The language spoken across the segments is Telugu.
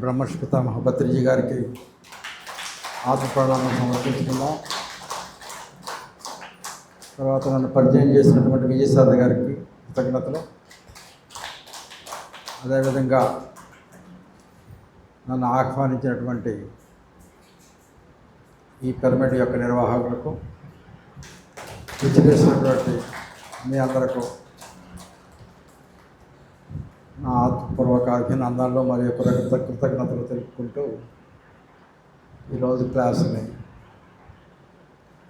బ్రహ్మర్షి పితామహ భత్రిజీ గారికి ఆత్మప్రణామం సమర్పించుకుందాం. తర్వాత నన్ను పరిచయం చేసినటువంటి విజయసారథి గారికి కృతజ్ఞతలు. అదేవిధంగా నన్ను ఆహ్వానించినటువంటి ఈ పిరమిడ్ యొక్క నిర్వాహకులకు, విచ్చేసినటువంటి మీ అందరకు నా ఆత్మపూర్వక అభినందనలు మరియు కృతజ్ఞతలు తెలుపుకుంటూ ఈరోజు క్లాసుని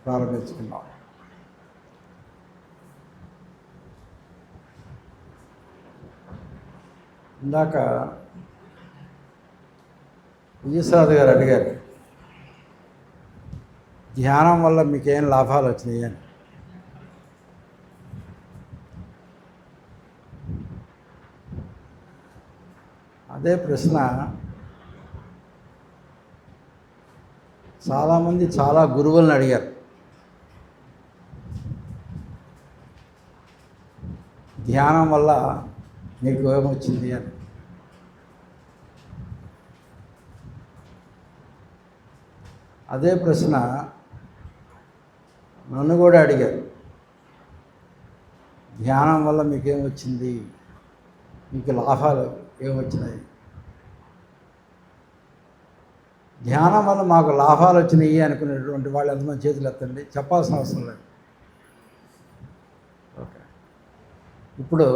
ప్రారంభించుకున్నాం. ఇందాక విజయసారథి గారు అడిగారు, ధ్యానం వల్ల మీకేం లాభాలు వచ్చినాయి అని. అదే ప్రశ్న చాలామంది చాలా గురువులను అడిగారు. ధ్యానం వల్ల మీకు ఏమొచ్చింది అని. అదే ప్రశ్న నన్ను కూడా అడిగారు, ధ్యానం వల్ల మీకేమొచ్చింది, మీకు లాభాలు ఏమొచ్చినాయి. ధ్యానం వల్ల మాకు లాభాలు వచ్చినాయి అనుకునేటువంటి వాళ్ళు ఎంతమంది చేతులు ఎత్తండి, చెప్పాల్సిన అవసరం లేదు. ఓకే, ఇప్పుడు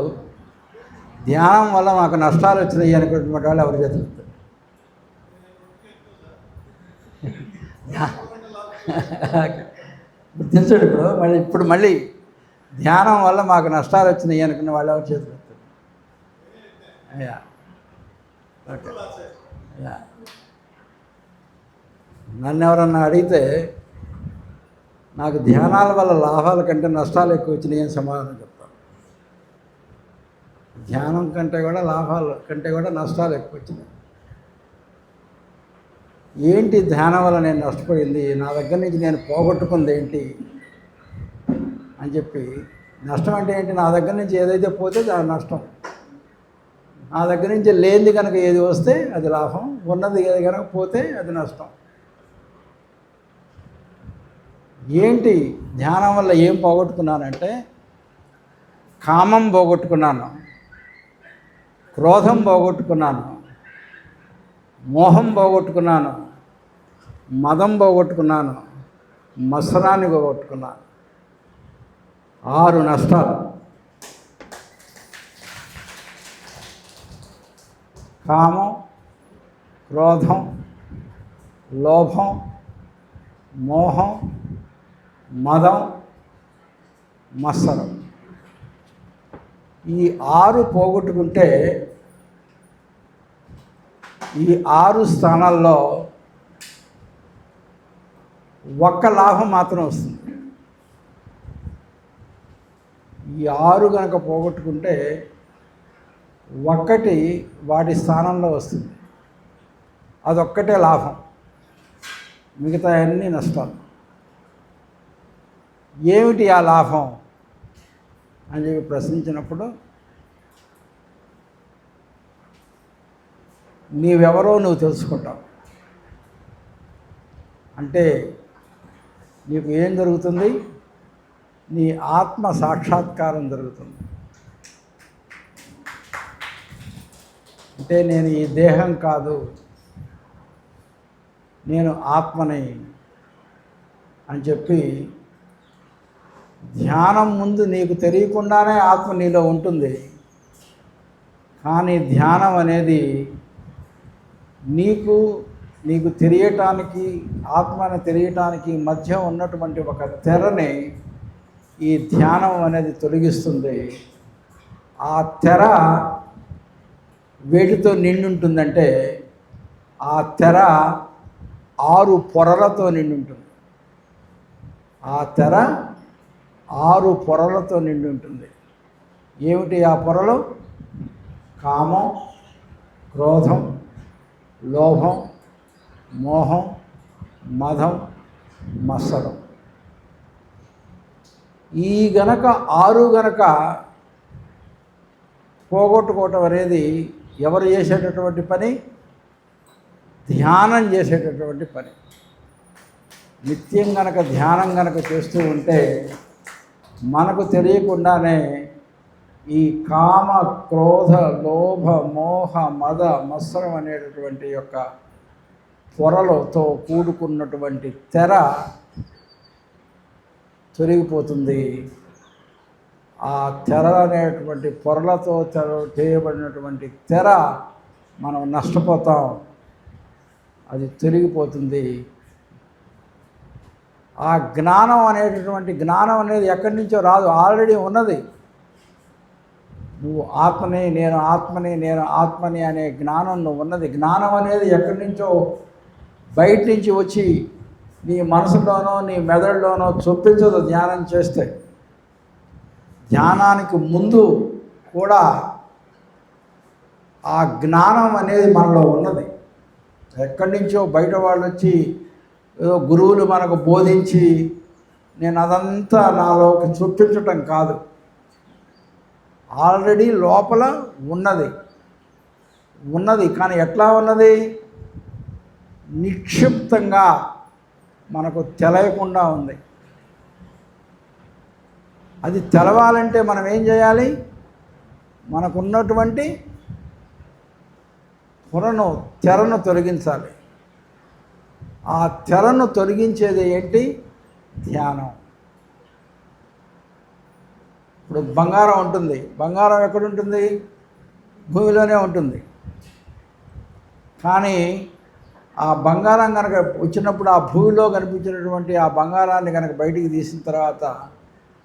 ధ్యానం వల్ల మాకు నష్టాలు వచ్చినాయి అనుకునేటువంటి వాళ్ళు ఎవరి చేతులు ఎత్తండి. గుర్తించండి. ఇప్పుడు మళ్ళీ ధ్యానం వల్ల మాకు నష్టాలు వచ్చినాయి అనుకున్న వాళ్ళు ఎవరి చేతులు ఎత్తండి. అయ్యా, ఓకే, అయ్యా. నన్ను ఎవరన్నా అడిగితే నాకు ధ్యానాల వల్ల లాభాల కంటే నష్టాలు ఎక్కువ వచ్చినాయి అని సమాధానం చెప్తాను. ధ్యానం కంటే కూడా లాభాల కంటే కూడా నష్టాలు ఎక్కువ వచ్చినాయి. ఏంటి ధ్యానం వల్ల నేను నష్టపోయింది, నా దగ్గర నుంచి నేను పోగొట్టుకుంది ఏంటి అని చెప్పి, నష్టం అంటే ఏంటి, నా దగ్గర నుంచి ఏదైతే పోతే దాని నష్టం, నా దగ్గర నుంచి లేనిది కనుక ఏది వస్తే అది లాభం, ఉన్నది ఏది కనుక పోతే అది నష్టం. ఏంటి ధ్యానం వల్ల ఏం పోగొట్టుకున్నానంటే, కామం పోగొట్టుకున్నాను, క్రోధం పోగొట్టుకున్నాను, మోహం పోగొట్టుకున్నాను, మదం పోగొట్టుకున్నాను, మత్సరాన్ని పోగొట్టుకున్నాను. 6 నష్టాలు. కామం, క్రోధం, లోభం, మోహం, మదం, మత్సరం. ఈ 6 పోగొట్టుకుంటే ఈ 6 స్థానాల్లో ఒక్క లాభం మాత్రం వస్తుంది. ఈ 6 కనుక పోగొట్టుకుంటే ఒక్కటి వాటి స్థానంలో వస్తుంది, అదొక్కటే లాభం, మిగతా అన్నీ నష్టాలు. ఏమిటి ఆ లాభం అని చెప్పి ప్రశ్నించినప్పుడు, నీవెవరో నువ్వు తెలుసుకుంటావు. అంటే నీకు ఏం జరుగుతుంది, నీ ఆత్మ సాక్షాత్కారం జరుగుతుంది. అంటే నేను ఈ దేహం కాదు, నేను ఆత్మని అని చెప్పి, ధ్యానం ముందు నీకు తెలియకుండానే ఆత్మ నీలో ఉంటుంది. కానీ ధ్యానం అనేది నీకు తెలియటానికి, ఆత్మని తెలియటానికి మధ్య ఉన్నటువంటి ఒక తెరని ఈ ధ్యానం అనేది తొలగిస్తుంది. ఆ తెర వేటితో నిండి ఉంటుందంటే, ఆ తెర 6 పొరలతో నిండి ఉంటుంది. ఆ తెర 6 పొరలతో నిండి ఉంటుంది. ఏమిటి ఆ పొరలు? కామం, క్రోధం, లోభం, మోహం, మదం, మత్సరం. ఈ 6 గనక పోగొట్టుకోవటం అనేది ఎవరు చేసేటటువంటి పని? ధ్యానం చేసేటటువంటి పని. నిత్యం గనక ధ్యానం గనక చేస్తూ ఉంటే మనకు తెలియకుండానే ఈ కామ, క్రోధ, లోభ, మోహ, మద, మత్సరం అనేటటువంటి యొక్క పొరలతో కూడుకున్నటువంటి తెర తొలగిపోతుంది. ఆ తెర అనేటువంటి పొరలతో చేయబడినటువంటి తెర మనం నష్టపోతాం, అది తొలగిపోతుంది. ఆ జ్ఞానం అనేది ఎక్కడి నుంచో రాదు, ఆల్రెడీ ఉన్నది. నువ్వు ఆత్మని, నేను ఆత్మని, నేను ఆత్మని అనే జ్ఞానం నువ్వు ఉన్నది. జ్ఞానం అనేది ఎక్కడి నుంచో బయట నుంచి వచ్చి నీ మనసులోనో నీ మెదడులోనో చొప్పించదు. ధ్యానం చేస్తే ధ్యానానికి ముందు కూడా ఆ జ్ఞానం అనేది మనలో ఉన్నది. ఎక్కడి నుంచో బయట వాళ్ళు వచ్చి ఏదో గురువులు మనకు బోధించి నేను అదంతా నాలోకి చొప్పించటం కాదు, ఆల్రెడీ లోపల ఉన్నది. కానీ ఎట్లా ఉన్నది? నిక్షిప్తంగా మనకు తెలియకుండా ఉంది. అది తెలవాలంటే మనం ఏం చేయాలి? మనకున్నటువంటి తెరను తొలగించాలి. ఆ తెరను తొలగించేది ఏంటి? ధ్యానం. ఇప్పుడు బంగారం ఉంటుంది. బంగారం ఎక్కడుంటుంది? భూమిలోనే ఉంటుంది. కానీ ఆ బంగారం కనుక వచ్చినప్పుడు ఆ భూమిలో కనిపించినటువంటి ఆ బంగారాన్ని కనుక బయటికి తీసిన తర్వాత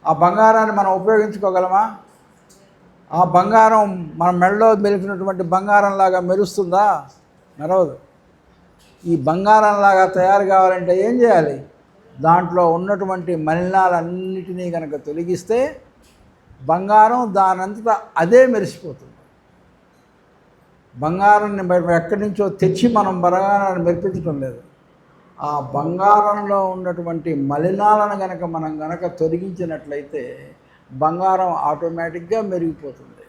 ఆ బంగారాన్ని మనం ఉపయోగించుకోగలమా? ఆ బంగారం మన మెడలో మెలిపినటువంటి బంగారంలాగా మెరుస్తుందా? మెరవదు. ఈ బంగారంలాగా తయారు కావాలంటే ఏం చేయాలి? దాంట్లో ఉన్నటువంటి మలినాలన్నిటినీ కనుక తొలగిస్తే బంగారం దానంతటా అదే మెరిసిపోతుంది. బంగారాన్ని ఎక్కడి నుంచో తెచ్చి మనం బంగారాన్ని మెరిపించడం లేదు. ఆ బంగారంలో ఉన్నటువంటి మలినాలను మనం తొలగించినట్లయితే బంగారం ఆటోమేటిక్గా మెరిగిపోతుంది.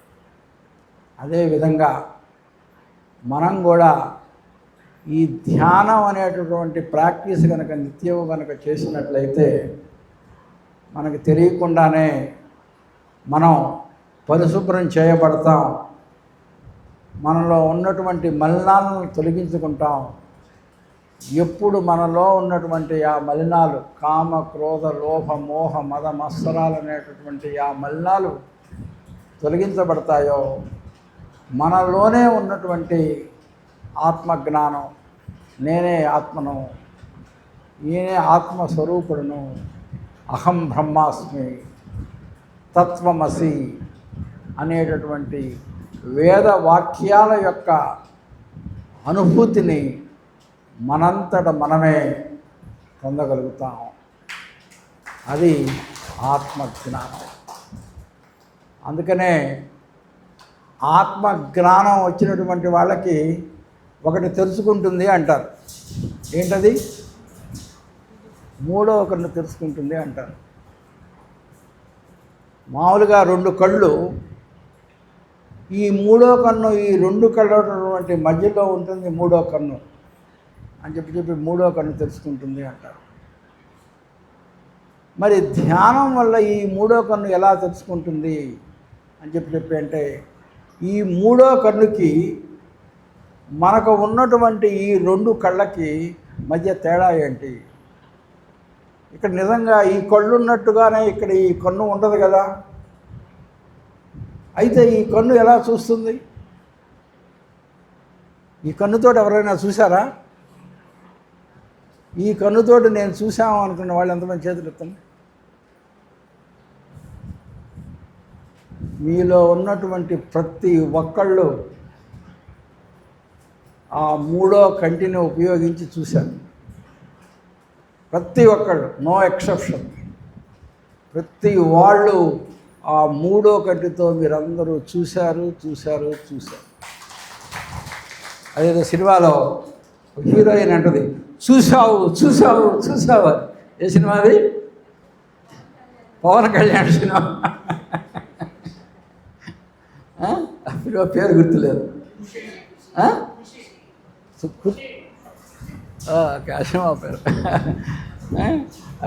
అదేవిధంగా మనం కూడా ఈ ధ్యానం అనేటటువంటి ప్రాక్టీస్ నిత్యం చేసినట్లయితే మనకు తెలియకుండానే మనం పరిశుభ్రం చేయబడతాం. మనలో ఉన్నటువంటి మలినాలను తొలగించుకుంటాం. ఎప్పుడు మనలో ఉన్నటువంటి ఆ మలినాలు, కామ, క్రోధ, లోభ, మోహ, మద, మత్సరాలు అనేటటువంటి ఆ మలినాలు తొలగించబడతాయో మనలోనే ఉన్నటువంటి ఆత్మజ్ఞానం, నేనే ఆత్మను, నేనే ఆత్మస్వరూపుడును, అహం బ్రహ్మాస్మి, తత్వమసి అనేటటువంటి వేద వాక్యాల యొక్క అనుభూతిని మనంతట మనమే పొందగలుగుతాం. అది ఆత్మజ్ఞానం. అందుకనే ఆత్మజ్ఞానం వచ్చినటువంటి వాళ్ళకి ఒకటి తెలుసుకుంటుంది అంటారు. ఏంటది? మూడవ కన్ను తెలుసుకుంటుంది అంటారు. మామూలుగా రెండు కళ్ళు, ఈ మూడో కన్ను ఈ రెండు కళ్ళటువంటి మధ్యలో ఉంటుంది మూడో కన్ను అని చెప్పి మూడో కన్ను తెలుసుకుంటుంది అంటారు. మరి ధ్యానం వల్ల ఈ మూడో కన్ను ఎలా తెలుసుకుంటుంది అని చెప్పి అంటే ఈ మూడో కన్నుకి మనకు ఉన్నటువంటి ఈ రెండు కళ్ళకి మధ్య తేడా ఏంటి? ఇక్కడ నిజంగా ఈ కళ్ళు ఉన్నట్టుగానే ఇక్కడ ఈ కన్ను ఉండదు కదా. అయితే ఈ కన్ను ఎలా చూస్తుంది? ఈ కన్నుతోటి ఎవరైనా చూసారా? ఈ కన్నుతోటి నేను చూసాము అనుకున్న వాళ్ళు ఎంతమంది చేతులు ఎత్తండి. మీలో ఉన్నటువంటి ప్రతి ఒక్కళ్ళు ఆ మూడో కంటిని ఉపయోగించి చూశారు. ప్రతి ఒక్కళ్ళు, నో ఎక్సెప్షన్. ప్రతి వాళ్ళు ఆ మూడో కంటితో మీరందరూ చూశారు. అదేదో సినిమాలో హీరోయిన్ అంటది, చూసావు. ఏ సినిమా అది? పవన్ కళ్యాణ్ సినిమా. పేరు గుర్తులేదు. క్యాషం ఆపారు.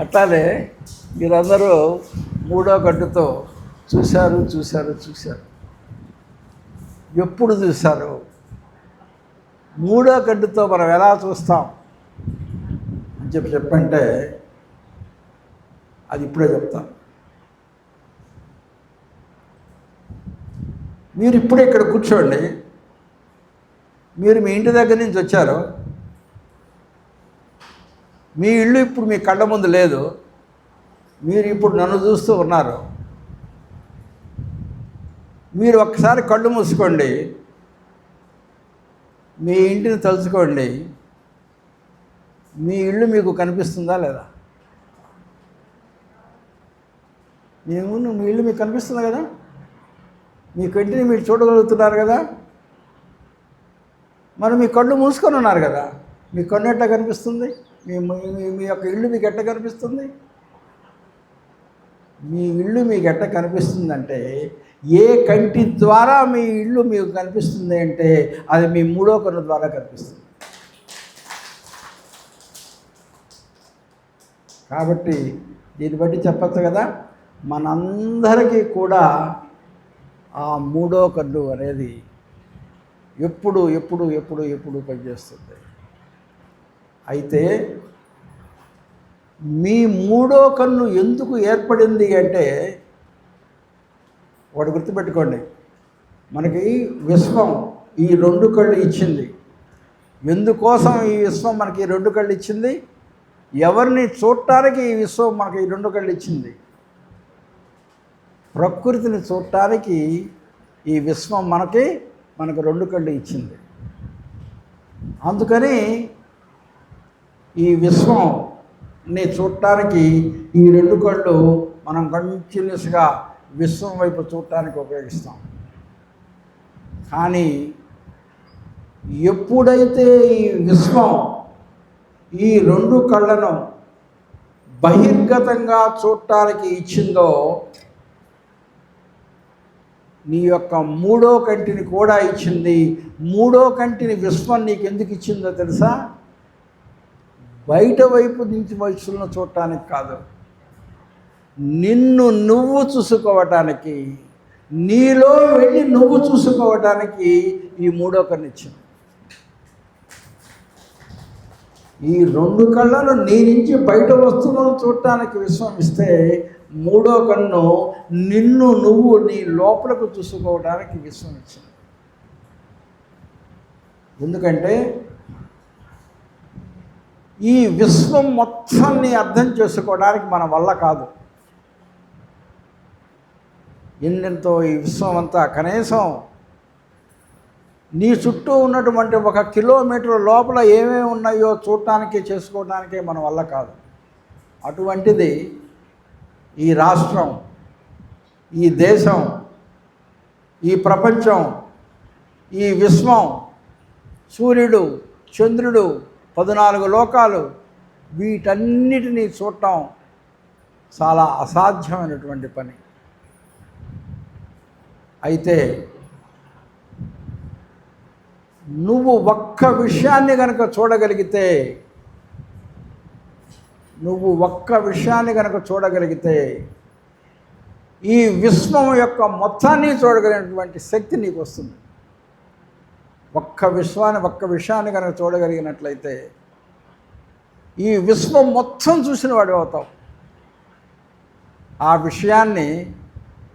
అట్లానే మీరందరూ మూడో కట్టుతో చూశారు చూశారు చూశారు. ఎప్పుడు చూశారు? మూడో కట్టుతో మనం ఎలా చూస్తాం అని చెప్పంటే అది ఇప్పుడే చెప్తాను. మీరు ఇప్పుడే ఇక్కడ కూర్చోండి. మీరు మీ ఇంటి దగ్గర నుంచి వచ్చారు. మీ ఇల్లు ఇప్పుడు మీ కళ్ళ ముందు లేదు. మీరు ఇప్పుడు నన్ను చూస్తూ ఉన్నారు. మీరు ఒక్కసారి కళ్ళు మూసుకోండి, మీ ఇంటిని తలుచుకోండి. మీ ఇల్లు మీకు కనిపిస్తుందా లేదా? మీ ఇల్లు మీకు కనిపిస్తుంది కదా? మీ కంటిని మీరు చూడగలుగుతున్నారు కదా? మరి మీ కళ్ళు మూసుకొని ఉన్నారు కదా, మీ కన్ను ఎట్లా కనిపిస్తుంది? మీ యొక్క ఇల్లు మీకు ఎట్లా కనిపిస్తుంది? మీ ఇల్లు మీకు ఎట్లా కనిపిస్తుందంటే, ఏ కంటి ద్వారా మీ ఇల్లు మీకు కనిపిస్తుంది అంటే అది మీ మూడో కన్ను ద్వారా కనిపిస్తుంది. కాబట్టి దీన్ని బట్టి చెప్పచ్చు కదా, మనందరికీ కూడా ఆ మూడో కన్ను అనేది ఎప్పుడు ఎప్పుడు ఎప్పుడు ఎప్పుడు పనిచేస్తుంది. అయితే మీ మూడో కన్ను ఎందుకు ఏర్పడింది అంటే ఒకటి గుర్తుపెట్టుకోండి. మనకి విశ్వం ఈ రెండు కళ్ళు ఇచ్చింది. ఎందుకోసం ఈ విశ్వం మనకి ఈ రెండు కళ్ళు ఇచ్చింది? ఎవరిని చూడటానికి ఈ విశ్వం మనకి ఈ రెండు కళ్ళు ఇచ్చింది? ప్రకృతిని చూడటానికి ఈ విశ్వం మనకు రెండు కళ్ళు ఇచ్చింది. అందుకని ఈ విశ్వంని చూడటానికి ఈ రెండు కళ్ళు మనం కంటిన్యూస్గా విశ్వం వైపు చూడటానికి ఉపయోగిస్తాం. కానీ ఎప్పుడైతే ఈ విశ్వం ఈ రెండు కళ్ళను బహిర్గతంగా చూడటానికి ఇచ్చిందో, నీ యొక్క మూడో కంటిని కూడా ఇచ్చింది. మూడో కంటిని విశ్వం నీకు ఎందుకు ఇచ్చిందో తెలుసా? బయట వైపు నుంచి వయసులను చూడటానికి కాదు, నిన్ను నువ్వు చూసుకోవటానికి, నీలో వెళ్ళి నువ్వు చూసుకోవటానికి ఈ మూడో కన్ను ఇచ్చింది. ఈ రెండు కళ్ళను నీ నుంచి బయట వస్తువులను చూడటానికి విశ్వం ఇస్తే, మూడో కన్ను నిన్ను నువ్వు నీ లోపలకు చూసుకోవడానికి విశ్వం ఇచ్చింది. ఎందుకంటే ఈ విశ్వం మొత్తాన్ని అర్థం చేసుకోవడానికి మన వల్ల కాదు. ఎంతో ఈ విశ్వం అంతా కనీసం నీ చుట్టూ ఉన్నటువంటి 1 కిలోమీటర్ లోపల ఏమేమి ఉన్నాయో చూడటానికి చేసుకోవడానికే మన వల్ల కాదు. అటువంటిది ఈ రాష్ట్రం, ఈ దేశం, ఈ ప్రపంచం, ఈ విశ్వం, సూర్యుడు, చంద్రుడు, 14 లోకాలు, వీటన్నిటినీ చూడటం చాలా అసాధ్యమైనటువంటి పని. అయితే నువ్వు ఒక్క విషయాన్ని కనుక చూడగలిగితే, ఈ విశ్వం యొక్క మొత్తాన్ని చూడగలిగినటువంటి శక్తి నీకు వస్తుంది. ఒక్క విషయాన్ని కనుక చూడగలిగినట్లయితే ఈ విశ్వం మొత్తం చూసిన వాడు అవుతావు. ఆ విషయాన్ని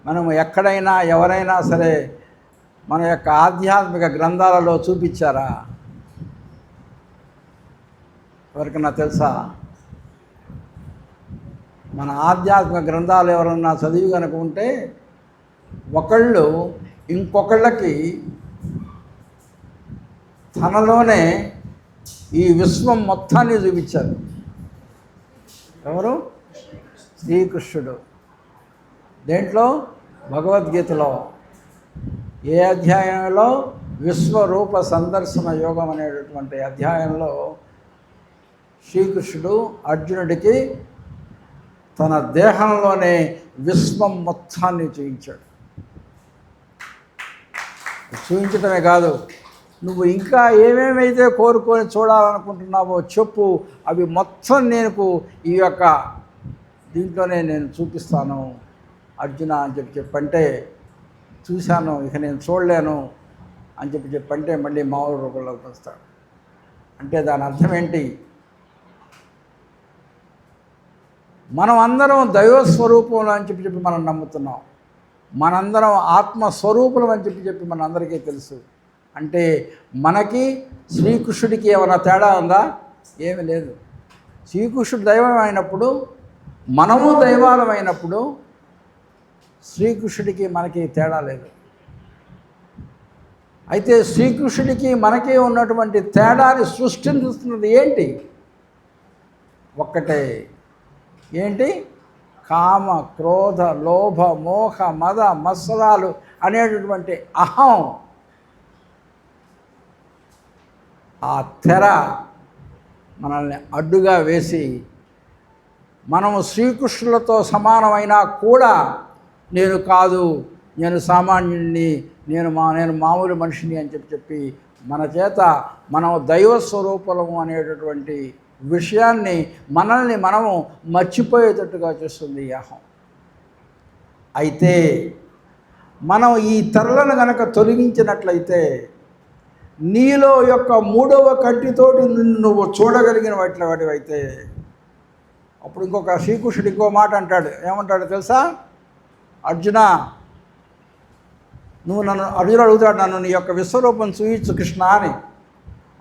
మనము ఎక్కడైనా ఎవరైనా సరే మన యొక్క ఆధ్యాత్మిక గ్రంథాలలో చూపించారా? ఎవరికన్నా తెలుసా? మన ఆధ్యాత్మిక గ్రంథాలు ఎవరన్నా చదివి కనుక ఉంటే ఒకళ్ళు ఇంకొకళ్ళకి తనలోనే ఈ విశ్వం మొత్తాన్ని చూపించారు. ఎవరు? శ్రీకృష్ణుడు. దేంట్లో? భగవద్గీతలో. ఏ అధ్యాయంలో? విశ్వరూప సందర్శన యోగం అనేటటువంటి అధ్యాయంలో శ్రీకృష్ణుడు అర్జునుడికి తన దేహంలోనే విశ్వం మొత్తాన్ని చూపించాడు. చూపించటమే కాదు, నువ్వు ఇంకా ఏమేమైతే కోరుకొని చూడాలనుకుంటున్నావో చెప్పు, అవి మొత్తం నేను ఈ యొక్క దీంట్లోనే నేను చూపిస్తాను అర్జున అని చెప్పంటే, చూశాను ఇక నేను చూడలేను అని చెప్పంటే మళ్ళీ మామూలు రూపంలోకి వస్తాడు. అంటే దాని అర్థం ఏంటి? మనం అందరం దైవస్వరూపంలో అని చెప్పి మనం నమ్ముతున్నాం. మనందరం ఆత్మస్వరూపులం అని చెప్పి మనందరికీ తెలుసు. అంటే మనకి శ్రీకృష్ణుడికి ఏమైనా తేడా ఉందా? ఏమీ లేదు. శ్రీకృష్ణుడు దైవం అయినప్పుడు, మనము దైవాలం అయినప్పుడు శ్రీకృష్ణుడికి మనకి తేడా లేదు. అయితే శ్రీకృష్ణుడికి మనకి ఉన్నటువంటి తేడాని సృష్టిస్తున్నది ఏంటి? ఒక్కటే. ఏంటి? కామ, క్రోధ, లోభ, మోహ, మద, మత్సరాలు అనేటటువంటి అహం. ఆ తెర మనల్ని అడ్డుగా వేసి మనము శ్రీకృష్ణులతో సమానమైనా కూడా నేను కాదు, నేను సామాన్యుడిని, నేను మామూలు మనిషిని అని చెప్పి మన చేత మనం దైవస్వరూపము అనేటటువంటి విషయాన్ని మనము మర్చిపోయేటట్టుగా చేస్తుంది ఈ అహం. అయితే మనం ఈ తెరలను కనుక తొలగించినట్లయితే నీలో యొక్క మూడవ కంటితోటి నువ్వు చూడగలిగిన వాటివైతే అప్పుడు ఇంకొక శ్రీకృష్ణుడు ఇంకో మాట అంటాడు. ఏమంటాడు తెలుసా? అర్జున, అర్జునుడు అడుగుతాడు, నన్ను నీ యొక్క విశ్వరూపం చూయించు కృష్ణ అని.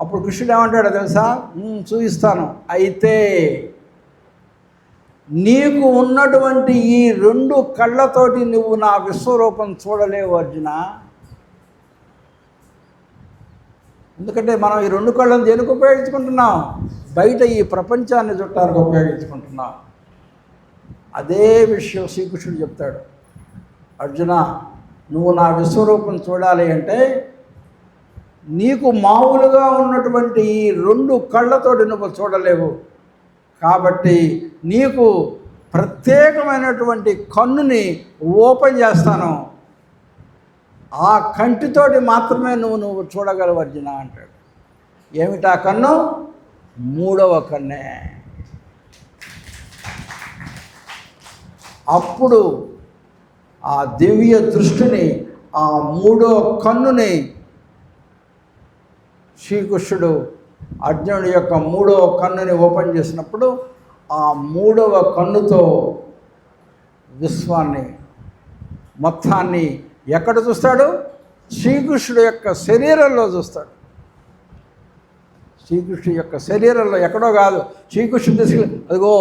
అప్పుడు కృష్ణుడు ఏమంటాడో తెలుసా? చూపిస్తాను. అయితే నీకు ఉన్నటువంటి ఈ 2 కళ్ళతోటి నువ్వు నా విశ్వరూపం చూడలేవు అర్జున. ఎందుకంటే మనం ఈ 2 కళ్ళను దేనికి ఉపయోగించుకుంటున్నాం? బయట ఈ ప్రపంచాన్ని చుట్టానికి ఉపయోగించుకుంటున్నాం. అదే విషయం శ్రీకృష్ణుడు చెప్తాడు. అర్జున, నువ్వు నా విశ్వరూపం చూడాలి అంటే నీకు మామూలుగా ఉన్నటువంటి ఈ 2 కళ్ళతోటి నువ్వు చూడలేవు. కాబట్టి నీకు ప్రత్యేకమైనటువంటి కన్నుని ఓపెన్ చేస్తాను. ఆ కంటితోటి మాత్రమే నువ్వు చూడగలవు అర్జున అంటాడు. ఏమిటా కన్ను? మూడవ కన్నే. అప్పుడు ఆ దివ్య దృష్టిని, ఆ మూడో కన్నుని శ్రీకృష్ణుడు అర్జునుడి యొక్క మూడవ కన్నుని ఓపెన్ చేసినప్పుడు ఆ మూడవ కన్నుతో విశ్వాన్ని మొత్తాన్ని ఎక్కడ చూస్తాడు? శ్రీకృష్ణుడు యొక్క శరీరంలో చూస్తాడు. శ్రీకృష్ణుడి యొక్క శరీరంలో ఎక్కడో కాదు. శ్రీకృష్ణుడు అదిగో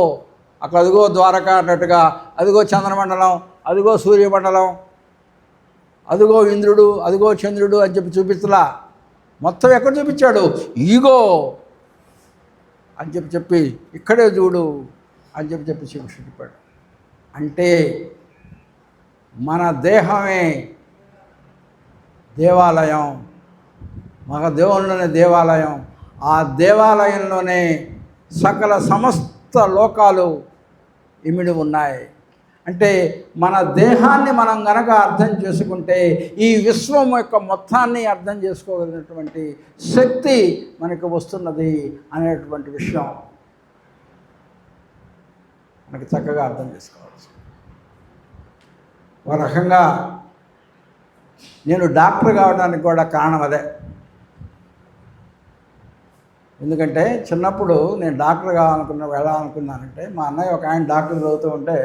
అక్కడ, అదిగో ద్వారక అన్నట్టుగా, అదిగో చంద్రమండలం, అదిగో సూర్యమండలం, అదిగో ఇంద్రుడు, అదిగో చంద్రుడు అని చూపించలా. మొత్తం ఎక్కడ చూపించాడు? ఈగో అని చెప్పి ఇక్కడే చూడు అని చెప్పి శ్రీకృష్ణుడు చెప్పాడు. అంటే మన దేహమే దేవాలయం, మన దేవుళ్ళలోనే దేవాలయం. ఆ దేవాలయంలోనే సకల సమస్త లోకాలు ఇమిడి ఉన్నాయి. అంటే మన దేహాన్ని మనం గనక అర్థం చేసుకుంటే ఈ విశ్వం యొక్క మొత్తాన్ని అర్థం చేసుకోగలిగినటువంటి శక్తి మనకు వస్తున్నది అనేటువంటి విషయం మనకి చక్కగా అర్థం చేసుకోవచ్చు. ఒక రకంగా నేను డాక్టర్ కావడానికి కూడా కారణం అదే. ఎందుకంటే చిన్నప్పుడు నేను డాక్టర్ వెళ్ళాలనుకున్నానంటే మా అన్నయ్య ఒక ఆయన డాక్టర్ చదువుతూ ఉంటే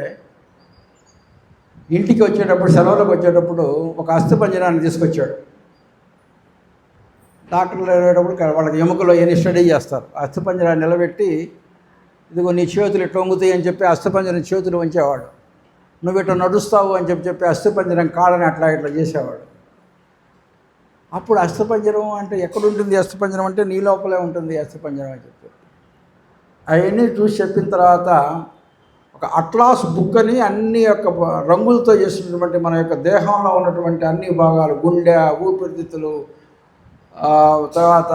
ఇంటికి వచ్చేటప్పుడు, సెలవులకు వచ్చేటప్పుడు ఒక అస్థిపంజరాన్ని తీసుకొచ్చాడు. డాక్టర్లు వెళ్ళేటప్పుడు వాళ్ళకి ఎముకలో ఏమి స్టడీ చేస్తారు. అస్థిపంజరాన్ని నిలబెట్టి, ఇదిగో నీ చేతులు ఇట్లా వంగుతాయి అని చెప్పి అస్థిపంజరం చేతులు వంచేవాడు. నువ్వు ఇట్లా నడుస్తావు అని చెప్పి అస్థిపంజరం కాళ్ళని అట్లా ఇట్లా చేసేవాడు. అప్పుడు అస్థిపంజరం అంటే ఎక్కడుంటుంది? అస్థిపంజరం అంటే నీ లోపలే ఉంటుంది అస్థిపంజరం అని చెప్పి అవన్నీ చూసి చెప్పిన తర్వాత ఒక అట్లాస్ బుక్ అని అన్ని యొక్క రంగులతో చేసినటువంటి మన యొక్క దేహంలో ఉన్నటువంటి అన్ని భాగాలు, గుండె, ఊపిరితిత్తులు, తర్వాత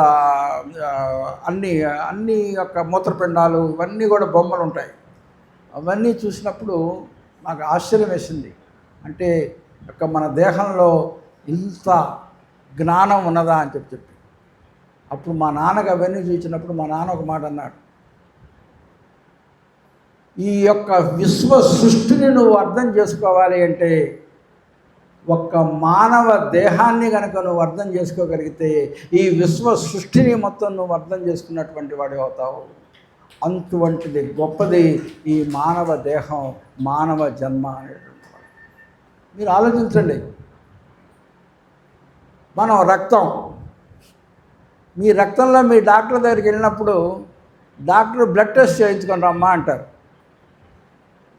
అన్ని యొక్క మూత్రపిండాలు, ఇవన్నీ కూడా బొమ్మలు ఉంటాయి. అవన్నీ చూసినప్పుడు నాకు ఆశ్చర్యం వేసింది. అంటే మన దేహంలో ఇంత జ్ఞానం ఉన్నదా అని చెప్పి అప్పుడు మా నాన్నకు అవన్నీ చూసినప్పుడు మా నాన్న ఒక మాట అన్నాడు, ఈ యొక్క విశ్వ సృష్టిని నువ్వు అర్థం చేసుకోవాలి అంటే ఒక్క మానవ దేహాన్ని కనుక నువ్వు అర్థం చేసుకోగలిగితే ఈ విశ్వ సృష్టిని మొత్తం నువ్వు అర్థం చేసుకున్నటువంటి వాడు అవుతావు. అటువంటిది గొప్పది ఈ మానవ దేహం, మానవ జన్మ అనేటువంటి. మీరు ఆలోచించండి, మనం రక్తం, మీ రక్తంలో మీ డాక్టర్ దగ్గరికి వెళ్ళినప్పుడు డాక్టర్ బ్లడ్ టెస్ట్ చేయించుకొని రమ్మా అంటారు.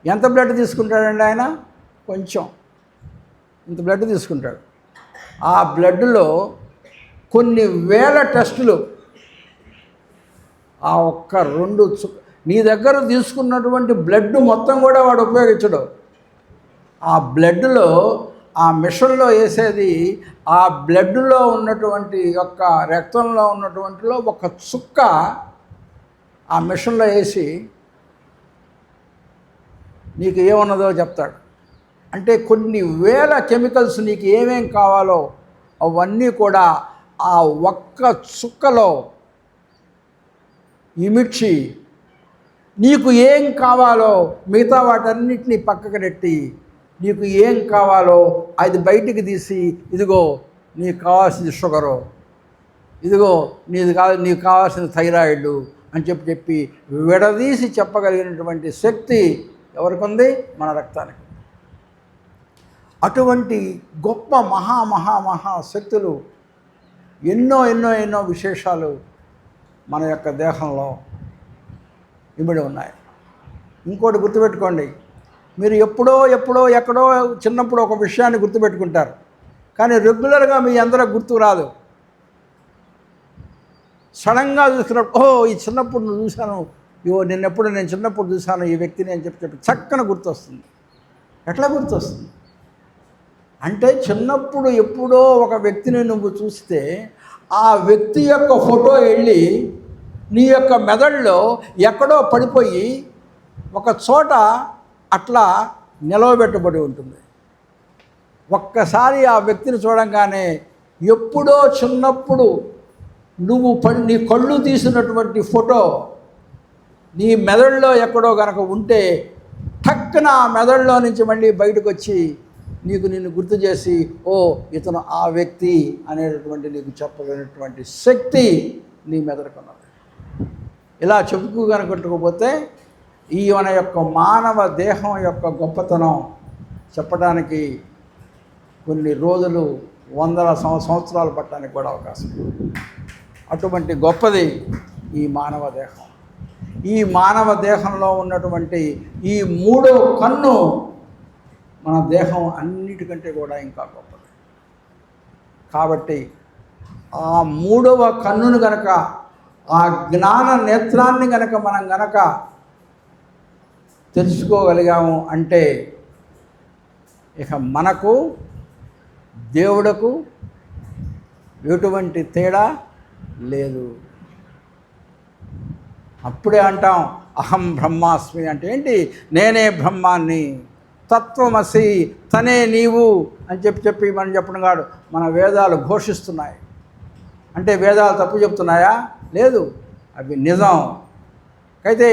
ఎంత బ్లడ్ తీసుకుంటాడండి ఆయన? కొంచెం ఇంత బ్లడ్ తీసుకుంటాడు. ఆ బ్లడ్లో కొన్ని వేల టెస్టులు, ఆ ఒక్క 2 నీ దగ్గర తీసుకున్నటువంటి బ్లడ్ మొత్తం కూడా వాడు ఉపయోగించడు. ఆ బ్లడ్లో, ఆ మిషన్లో వేసేది, ఆ బ్లడ్లో ఉన్నటువంటి యొక్క రక్తంలో ఉన్నటువంటిలో ఒక చుక్క ఆ మిషన్లో వేసి నీకు ఏమన్నదో చెప్తాడు. అంటే కొన్ని వేల కెమికల్స్ నీకు ఏమేం కావాలో అవన్నీ కూడా ఆ ఒక్క చుక్కలో ఇమిడ్చి నీకు ఏం కావాలో మిగతా వాటన్నిటిని పక్కకు నెట్టి నీకు ఏం కావాలో అది బయటికి తీసి, ఇదిగో నీకు కావాల్సింది షుగరు, ఇదిగో నీకు కావాల్సిన థైరాయిడ్ అని చెప్పి విడదీసి చెప్పగలిగినటువంటి శక్తి ఎవరికి ఉంది? మన రక్తానికి. అటువంటి గొప్ప మహా శక్తులు, ఎన్నో విశేషాలు మన యొక్క దేహంలో ఇమిడి ఉన్నాయి. ఇంకోటి గుర్తుపెట్టుకోండి, మీరు ఎప్పుడో ఎక్కడో చిన్నప్పుడు ఒక విషయాన్ని గుర్తుపెట్టుకుంటారు, కానీ రెగ్యులర్గా మీ అందరూ గుర్తు రాదు. సడన్గా చూసినప్పుడు, ఈ చిన్నప్పుడు నువ్వు చూశాను, నేను చిన్నప్పుడు చూశాను ఈ వ్యక్తిని అని చెప్పి చక్కన గుర్తొస్తుంది. ఎట్లా గుర్తొస్తుంది అంటే, చిన్నప్పుడు ఎప్పుడో ఒక వ్యక్తిని నువ్వు చూస్తే ఆ వ్యక్తి యొక్క ఫోటో వెళ్ళి నీ యొక్క మెదడులో ఎక్కడో పడిపోయి ఒక చోట అట్లా నిలవబెట్టబడి ఉంటుంది. ఒక్కసారి ఆ వ్యక్తిని చూడంగానే ఎప్పుడో చిన్నప్పుడు నీ కళ్ళు తీసినటువంటి ఫోటో నీ మెదడులో ఎక్కడో కనుక ఉంటే టక్కున ఆ మెదడులో నుంచి మళ్ళీ బయటకు వచ్చి నిన్ను గుర్తు చేసి, ఇతను ఆ వ్యక్తి అనేటటువంటి నీకు చెప్పగలిగినటువంటి శక్తి నీ మెదడుకున్నది. ఇలా చెప్పుకోగనుకుంటుకపోతే ఈ మన యొక్క మానవ దేహం యొక్క గొప్పతనం చెప్పడానికి కొన్ని రోజులు, వందల సంవత్సరాలు పట్టడానికి కూడా అవకాశం. అటువంటి గొప్పది ఈ మానవ దేహం. ఈ మానవ దేహంలో ఉన్నటువంటి ఈ 3వ కన్ను మన దేహం అన్నిటికంటే కూడా ఇంకా గొప్పది. కాబట్టి ఆ 3వ కన్నును గనక, ఆ జ్ఞాన నేత్రాన్ని గనక మనం గనక తెలుసుకోగలిగాము అంటే ఇక మనకు దేవుడకు ఎటువంటి తేడా లేదు. అప్పుడే అంటాం అహం బ్రహ్మాస్మి అంటే ఏంటి? నేనే బ్రహ్మాన్ని, తత్వమసి, తనే నీవు అని చెప్పి మనం చెప్పడం కాదు, మన వేదాలు ఘోషిస్తున్నాయి. అంటే వేదాలు తప్పు చెప్తున్నాయా? లేదు, అవి నిజం. అయితే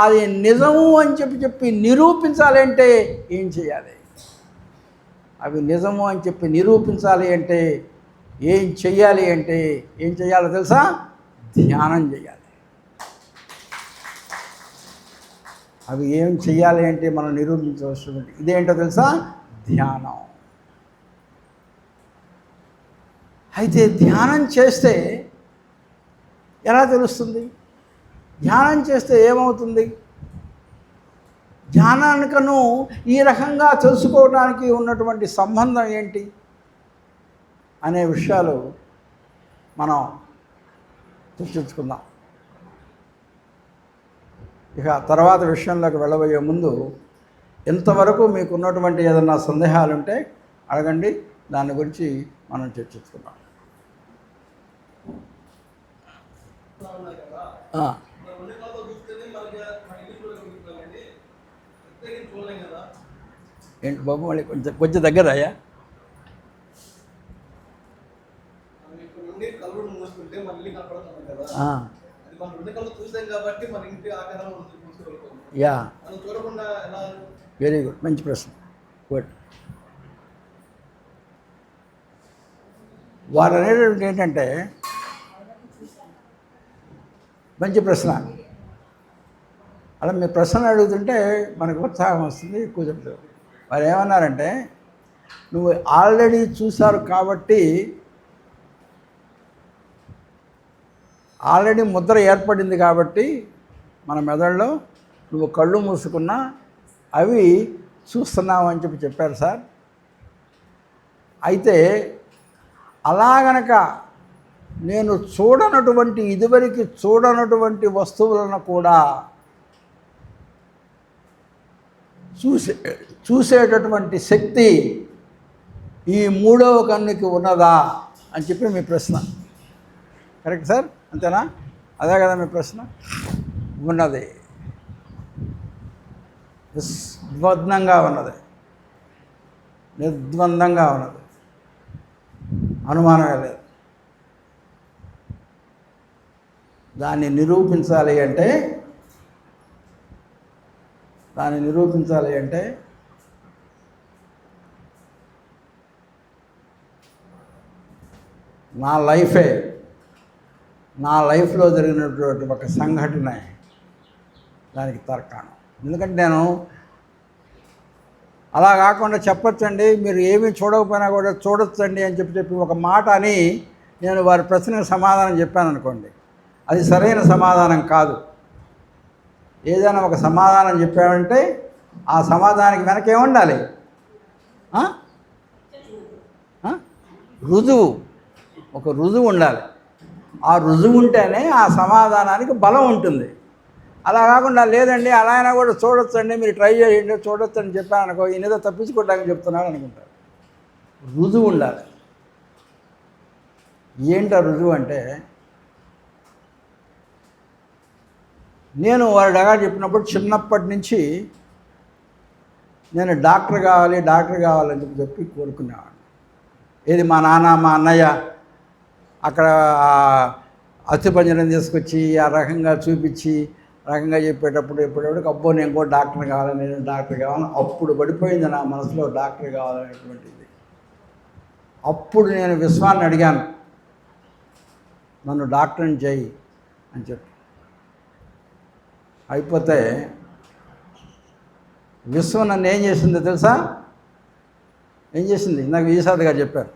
అది నిజము అని చెప్పి నిరూపించాలి అంటే ఏం చేయాలి? అవి నిజము అని చెప్పి నిరూపించాలి అంటే ఏం చెయ్యాలి అంటే ఏం చేయాలో తెలుసా? ధ్యానం చేయాలి. అవి ఏం చెయ్యాలి అంటే మనం నిరూపించవలసి ఇదేంటో తెలుసా? ధ్యానం. అయితే ధ్యానం చేస్తే ఎలా తెలుస్తుంది? ధ్యానం చేస్తే ఏమవుతుంది? ధ్యానానికను ఈ రకంగా తెలుసుకోవడానికి ఉన్నటువంటి సంబంధం ఏంటి అనే విషయాలు మనం చర్చించుకుందాం. ఇక తర్వాత విషయంలోకి వెళ్ళబోయే ముందు ఇంతవరకు మీకు ఉన్నటువంటి ఏదన్నా సందేహాలు ఉంటే అడగండి, దాని గురించి మనం చర్చించుకుందాం. ఏంటి బాబు, మళ్ళీ కొంచెం దగ్గర అయ్యా. కళ్ళు మూసుకుంటే మళ్ళీ కనపడదు. ఆ, అది మనం రెండు కళ్ళు చూసాం కాబట్టి మన ఇంటి ఆకారం మనం చూసుకోగలుగుతాం. యా మనం చూడకుండా ఎలా? వెరీ గుడ్, మంచి ప్రశ్న. గుడ్. వారు అనేటువంటి ఏంటంటే మంచి ప్రశ్న. అలా మీరు ప్రశ్న అడుగుతుంటే మనకు ఉత్సాహం వస్తుంది, ఎక్కువ చెప్తారు. వారు ఏమన్నారంటే, నువ్వు ఆల్రెడీ చూశారు కాబట్టి, ఆల్రెడీ ముద్ర ఏర్పడింది కాబట్టి మన మెదడులో, నువ్వు కళ్ళు మూసుకున్నా అవి చూస్తున్నావు అని చెప్పారు సార్. అయితే అలా గనక నేను చూడనటువంటి, ఇదివరకు చూడనటువంటి వస్తువులను కూడా చూసేటటువంటి శక్తి ఈ మూడవ కన్నుకి ఉన్నదా అని చెప్పి మీ ప్రశ్న. కరెక్ట్ సార్, అంతేనా? అదే కదా మీ ప్రశ్న. ఉన్నది, నిర్ద్వందంగా ఉన్నది, నిర్ద్వందంగా ఉన్నది, అనుమానమే లేదు. దాన్ని నిరూపించాలి అంటే నా లైఫ్లో జరిగినటువంటి ఒక సంఘటన దానికి తర్కాణం. ఎందుకంటే నేను అలా కాకుండా చెప్పొచ్చండి, మీరు ఏమీ చూడకపోయినా కూడా చూడొచ్చండి అని చెప్పి ఒక మాట అని నేను వారి ప్రశ్నకు సమాధానం చెప్పాను అనుకోండి, అది సరైన సమాధానం కాదు. ఏదైనా ఒక సమాధానం చెప్పామంటే ఆ సమాధానానికి వెనకే ఉండాలి రుజువు, ఒక రుజువు ఉండాలి. ఆ రుజువు ఉంటేనే ఆ సమాధానానికి బలం ఉంటుంది. అలా కాకుండా లేదండి అలా అయినా కూడా చూడొచ్చండి, మీరు ట్రై చేయండి చూడొచ్చు అని చెప్పాను అనుకో, ఈయన ఏదో తప్పించుకోవడానికి చెప్తున్నాడు అనుకుంటారు. రుజువు ఉండాలి. ఏంటో రుజువు అంటే, నేను వాడు అగా చెప్పినప్పుడు చిన్నప్పటి నుంచి నేను డాక్టర్ కావాలని చెప్పి కోరుకునేవాడిని. ఏది మా నాన్న మా అన్నయ్య అక్కడ అస్థిపంజరం తీసుకొచ్చి ఆ రకంగా చూపించి రకంగా చెప్పేటప్పుడు ఎప్పటికప్పుడు అబ్బో నేను కూడా డాక్టర్ కావాలని అప్పుడు పడిపోయింది నా మనసులో డాక్టర్ కావాలనేటువంటిది. అప్పుడు నేను విశ్వాన్ని అడిగాను, నన్ను డాక్టర్ని చేయి అని చెప్పి. అయిపోతే విశ్వం నన్ను ఏం చేసిందో తెలుసా? ఏం చేసింది? నాకు విజయసాద్ గారు చెప్పారు.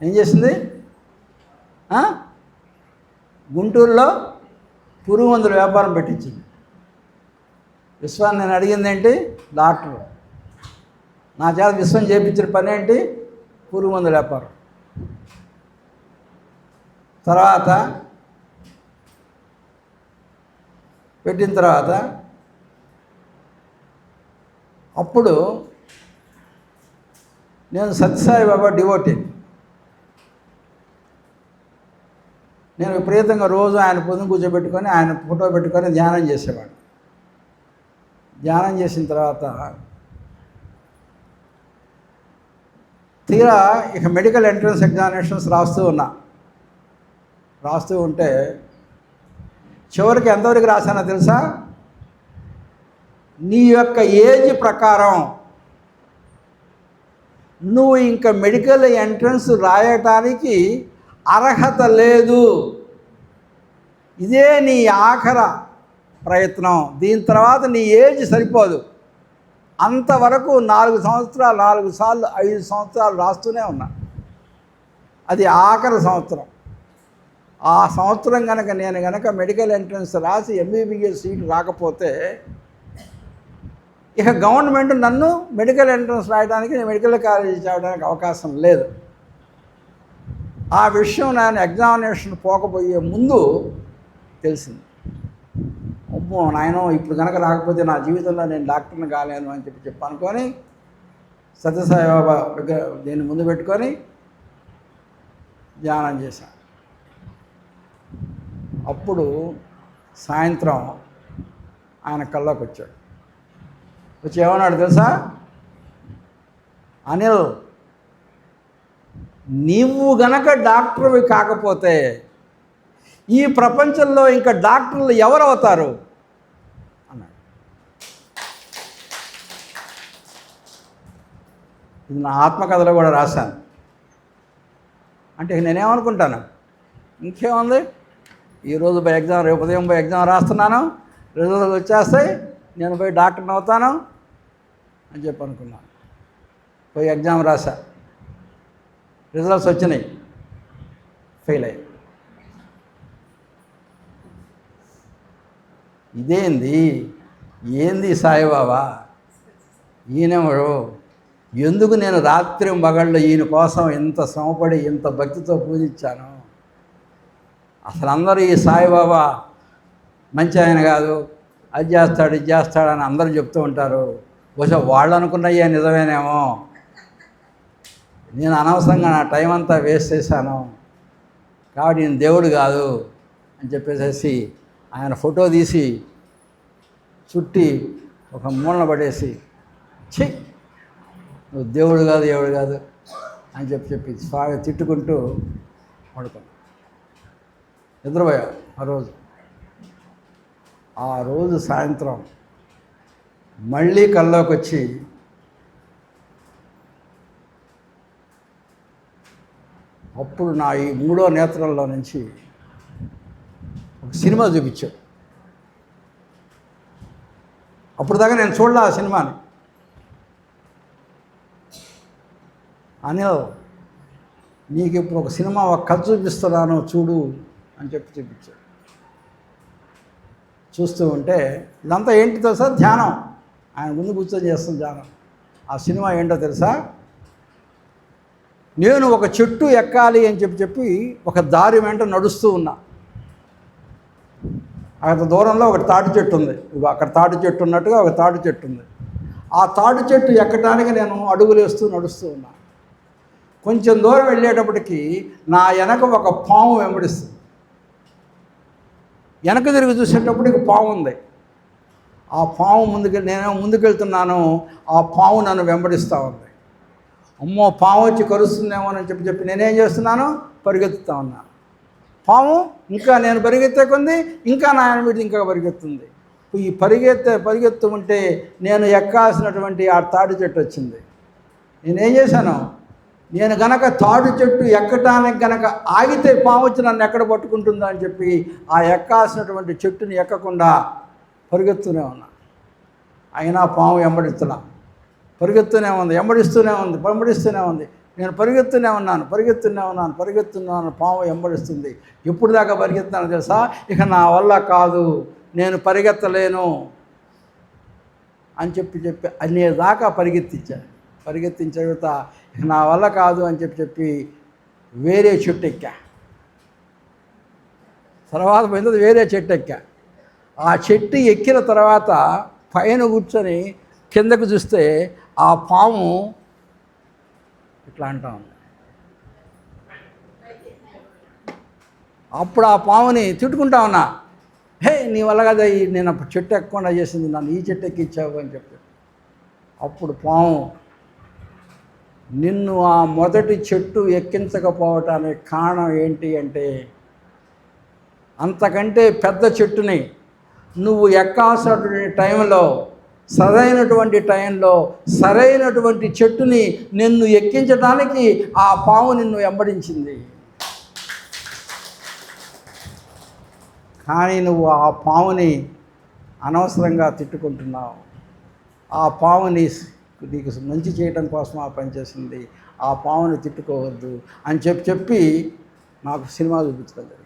ఏం చేసింది? గుంటూరులో పురుగు మందుల వ్యాపారం పెట్టించింది. విశ్వాన్ని నేను అడిగింది ఏంటి? డాక్టర్. నా చేత విశ్వం చేయించిన పని ఏంటి? పురుగు మందుల వ్యాపారం. తర్వాత పెట్టిన తర్వాత అప్పుడు నేను సత్యసాయి బాబా డివోటీ. నేను విపరీతంగా రోజు ఆయన పొద్దున కూర్చోబెట్టుకొని ఆయన ఫోటో పెట్టుకొని ధ్యానం చేసేవాడు. ధ్యానం చేసిన తర్వాత తీరా ఇక మెడికల్ ఎంట్రన్స్ ఎగ్జామినేషన్స్ రాస్తూ ఉంటే చివరికి ఎంతవరకు రాశానో తెలుసా? నీ యొక్క ఏజ్ ప్రకారం నువ్వు ఇంకా మెడికల్ ఎంట్రన్స్ రాయటానికి అర్హత లేదు, ఇదే నీ ఆఖరి ప్రయత్నం, దీని తర్వాత నీ ఏజ్ సరిపోదు. అంతవరకు 4 సార్లు 5 సంవత్సరాలు రాస్తూనే ఉన్నా. అది ఆఖరి సంవత్సరం. ఆ సంవత్సరం నేను గనక మెడికల్ ఎంట్రన్స్ రాసి ఎంబీబీఎస్ సీట్ రాకపోతే ఇక గవర్నమెంట్ నన్ను మెడికల్ ఎంట్రన్స్ రాయడానికి, నేను మెడికల్ కాలేజీ చేయడానికి అవకాశం లేదు. ఆ విషయం నేను ఎగ్జామినేషన్ పోకపోయే ముందు తెలిసింది. అమ్మో నాయనో, ఇప్పుడు కనుక రాకపోతే నా జీవితంలో నేను డాక్టర్ని కాలేను అని చెప్పి అనుకొని సత్యసాయి బాబా దీన్ని ముందు పెట్టుకొని ధ్యానం చేశాను. అప్పుడు సాయంత్రం ఆయన కల్లోకి వచ్చాడు. వచ్చి ఏమన్నాడు తెలుసా? అనిల్, నీవు గనక డాక్టర్వి కాకపోతే ఈ ప్రపంచంలో ఇంకా డాక్టర్లు ఎవరు అవుతారు అన్నాడు. ఇది నా ఆత్మకథలో కూడా రాశాను. అంటే నేనేమనుకుంటాను, ఇంకేముంది, ఈరోజు పోయి ఎగ్జామ్, రేపు ఉదయం పోయి ఎగ్జామ్ రాస్తున్నాను, రిజల్ట్స్ వచ్చేస్తాయి, నేను పోయి డాక్టర్ని అవుతాను అని చెప్పి అనుకున్నాను. పోయి ఎగ్జామ్ రాశా, రిజల్ట్స్ వచ్చినాయి, ఫెయిల్ అయ్యి. ఏంది సాయిబాబా, ఈయనెవడు, ఎందుకు నేను రాత్రి మగళ్ళు ఈయన కోసం ఇంత శ్రమపడి ఇంత భక్తితో పూజించాను. అసలు అందరూ ఈ సాయిబాబా మంచి ఆయన కాదు, అది చేస్తాడు ఇది చేస్తాడని అందరూ చెప్తూ ఉంటారు. బహుశా వాళ్ళు అనుకున్నయ్యే నిజమేనేమో, నేను అనవసరంగా నా టైం అంతా వేస్ట్ చేశాను, కాబట్టి నేను దేవుడు కాదు అని చెప్పేసి ఆయన ఫోటో తీసి చుట్టి ఒక మూలన పడేసి, ఛీ నువ్వు దేవుడు కాదు అని చెప్పి స్వామి తిట్టుకుంటూ పడుకున్నాను. నిద్రపోయా. ఆ రోజు సాయంత్రం మళ్ళీ కల్లోకి వచ్చి అప్పుడు నా ఈ 3వ నేత్రంలో నుంచి ఒక సినిమా చూపించాడు. అప్పుడు దాకా నేను చూడలే ఆ సినిమాని. అనిల్, నీకు ఇప్పుడు ఒక సినిమా ఒక కథ చూపిస్తున్నాను చూడు అని చెప్పి చూపించాడు. చూస్తూ ఉంటే ఇదంతా ఏంటి తెలుసా, ధ్యానం. ఆయన ముందు కూర్చొని చేస్తున్న ధ్యానం. ఆ సినిమా ఏంటో తెలుసా, నేను ఒక చెట్టు ఎక్కాలి అని చెప్పి ఒక దారి వెంట నడుస్తూ ఉన్నా. అక్కడ దూరంలో ఒక తాటి చెట్టు ఉంది, అక్కడ తాటి చెట్టు ఉన్నట్టుగా ఒక తాటి చెట్టు ఉంది. ఆ తాటి చెట్టు ఎక్కడానికి నేను అడుగులు వేస్తూ నడుస్తూ ఉన్నా. కొంచెం దూరం వెళ్ళేటప్పటికి నా వెనక ఒక పాము వెంబడిస్తుంది. వెనక తిరిగి చూసేటప్పటికి పాము ఉంది. ఆ పాము నేను ముందుకెళ్తున్నాను, ఆ పాము నన్ను వెంబడిస్తూ ఉంది. అమ్మో, పాము వచ్చి కరుస్తుందేమో అని చెప్పి నేనేం చేస్తున్నాను, పరిగెత్తుతూ ఉన్నాను. పాము ఇంకా నేను పరిగెత్తే కొంది ఇంకా నా మీద ఇంకా పరిగెత్తుంది. ఈ పరిగెత్తు ఉంటే నేను ఎక్కాల్సినటువంటి ఆ తాడి చెట్టు వచ్చింది. నేనేం చేశాను, నేను గనక తాడు చెట్టు ఎక్కడానికి గనక ఆగితే పాము వచ్చి నన్ను ఎక్కడ పట్టుకుంటుందో అని చెప్పి ఆ ఎక్కాల్సినటువంటి చెట్టుని ఎక్కకుండా పరిగెత్తూనే ఉన్నా. అయినా పాము పరిగెత్తూనే ఉంది. నేను పరిగెత్తూనే ఉన్నాను. పాము వెంబడిస్తుంది. ఎప్పుడు దాకా పరిగెత్తున్నాను తెలుసా, ఇక నా వల్ల కాదు, నేను పరిగెత్తలేను అని చెప్పి అనేదాకా పరిగెత్తించే నా వల్ల కాదు అని చెప్పి వేరే చెట్టు ఎక్కా. తర్వాత పోయింది వేరే చెట్టు ఎక్కా. ఆ చెట్టు ఎక్కిన తర్వాత పైన కూర్చొని కిందకు చూస్తే ఆ పాము ఇట్లా అంటా ఉంది. అప్పుడు ఆ పాముని తిట్టుకుంటా ఉన్నా, హే నీ వల్ల కదా నేను చెట్టు ఎక్కకుండా చేసింది, నన్ను ఈ చెట్టు ఎక్కించావు అని చెప్పి. అప్పుడు పాము, నిన్ను ఆ మొదటి చెట్టు ఎక్కించకపోవటానికి కారణం ఏంటి అంటే, అంతకంటే పెద్ద చెట్టుని నువ్వు ఎక్కాల్సినటువంటి టైంలో, సరైనటువంటి టైంలో సరైనటువంటి చెట్టుని నిన్ను ఎక్కించడానికి ఆ పాము నిన్ను వెంబడించింది. కానీ నువ్వు ఆ పాముని అనవసరంగా తిట్టుకుంటున్నావు. ఆ పాముని నీకు మంచి చేయడం కోసం ఆ పని చేసింది, ఆ పాముని తిట్టుకోవద్దు అని చెప్పి నాకు సినిమా చూపించడం జరిగింది.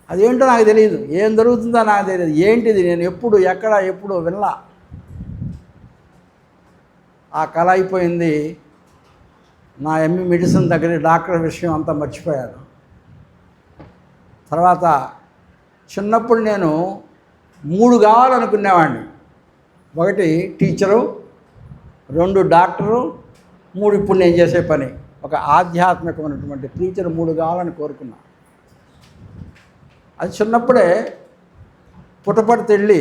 అదేంటో నాకు తెలియదు, ఏం జరుగుతుందో నాకు తెలియదు. ఏంటిది నేను ఎప్పుడు వినలా. ఆ కళ అయిపోయింది. నా ఎంఈ మెడిసిన్ దగ్గర డాక్టర్ విషయం అంతా మర్చిపోయాను. తర్వాత చిన్నప్పుడు నేను 3 కావాలనుకునేవాడిని. 1 టీచరు, 2 డాక్టరు, 3 ఇప్పుడు నేను చేసే పని, ఒక ఆధ్యాత్మికమైనటువంటి టీచర్. 3 కావాలని కోరుకున్నా. అది చిన్నప్పుడే పుట్టపర్తి వెళ్ళి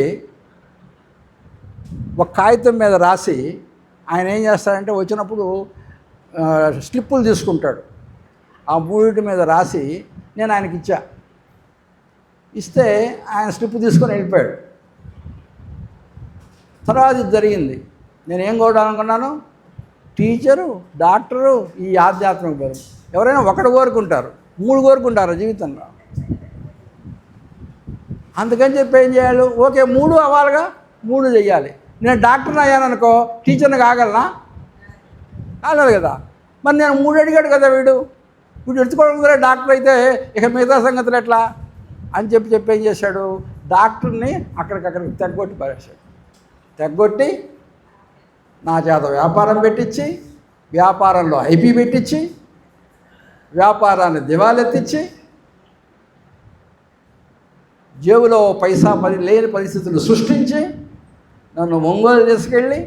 ఒక కాగితం మీద రాసి, ఆయన ఏం చేస్తాడంటే వచ్చినప్పుడు స్లిప్పులు తీసుకుంటాడు. ఆ 3 మీద రాసి నేను ఆయనకి ఇచ్చా. ఇస్తే ఆయన స్లిప్ తీసుకొని వెళ్ళిపోయాడు. తర్వాత ఇది జరిగింది. నేనేం కోరాలనుకున్నాను, టీచరు, డాక్టరు, ఈ ఆధ్యాత్మిక బలం. ఎవరైనా ఒకటి కోరుకుంటారు, 3 కోరుకుంటారు జీవితంలో. అందుకని చెప్పి ఏం చేయాలి, ఓకే 3 అవ్వాలిగా, 3 చెయ్యాలి. నేను డాక్టర్ని అయ్యాననుకో టీచర్ని కాగలనా? కాగలదు కదా. మరి నేను 3 అడిగాడు కదా వీడు ఎత్తుకోవడం డాక్టర్ అయితే ఇక మిగతా సంగతులు ఎట్లా అని చెప్పి ఏం చేశాడు, డాక్టర్ని అక్కడికక్కడికి తెగ్గొట్టి పారేశాడు. తెగ్గొట్టి నా చేత వ్యాపారం పెట్టించి, వ్యాపారంలో ఐపీ పెట్టించి, వ్యాపారాన్ని దివాలెత్తించి, జేబులో పైసా లేని పరిస్థితులు సృష్టించి నన్ను ఒంగోలు తీసుకెళ్ళి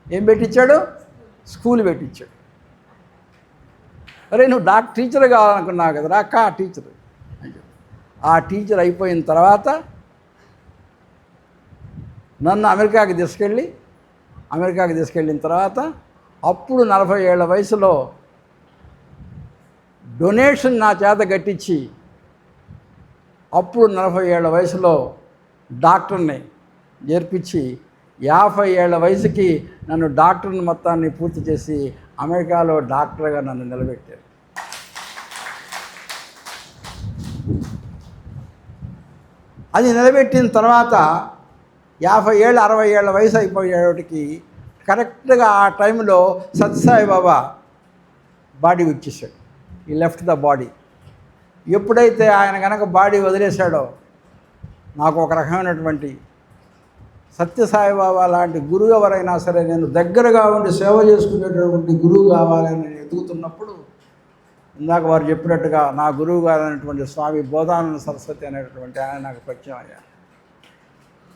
ఏం పెట్టించాడు, స్కూల్ పెట్టించాడు. అరే నువ్వు టీచర్ కావాలనుకున్నావు కదరా అక్క, టీచర్. ఆ టీచర్ అయిపోయిన తర్వాత నన్ను అమెరికాకి తీసుకెళ్ళిన తర్వాత అప్పుడు 40 ఏళ్ల వయసులో డొనేషన్ నా చేత కట్టించి, అప్పుడు 40 ఏళ్ల వయసులో డాక్టర్ని నేర్పించి 50 ఏళ్ల వయసుకి నన్ను డాక్టర్ని మొత్తాన్ని పూర్తి చేసి అమెరికాలో డాక్టర్గా నన్ను నిలబెట్టారు. అది నిలబెట్టిన తర్వాత 50 ఏళ్ళు 60 ఏళ్ల వయసు అయిపోయేటికి కరెక్ట్గా ఆ టైంలో సత్యసాయి బాబా బాడీ వచ్చేసాడు. ఈ లెఫ్ట్ ద బాడీ. ఎప్పుడైతే ఆయన కనుక బాడీ వదిలేశాడో నాకు ఒక రకమైనటువంటి సత్యసాయి బాబా లాంటి గురువు ఎవరైనా సరే నేను దగ్గరగా ఉండి సేవ చేసుకునేటటువంటి గురువు కావాలని నేను ఎదుగుతున్నప్పుడు ఇందాక వారు చెప్పినట్టుగా నా గురువు గారైనటువంటి స్వామి బోధానంద సరస్వతి అనేటటువంటి ఆయన నాకు పరిచయం అయ్యారు.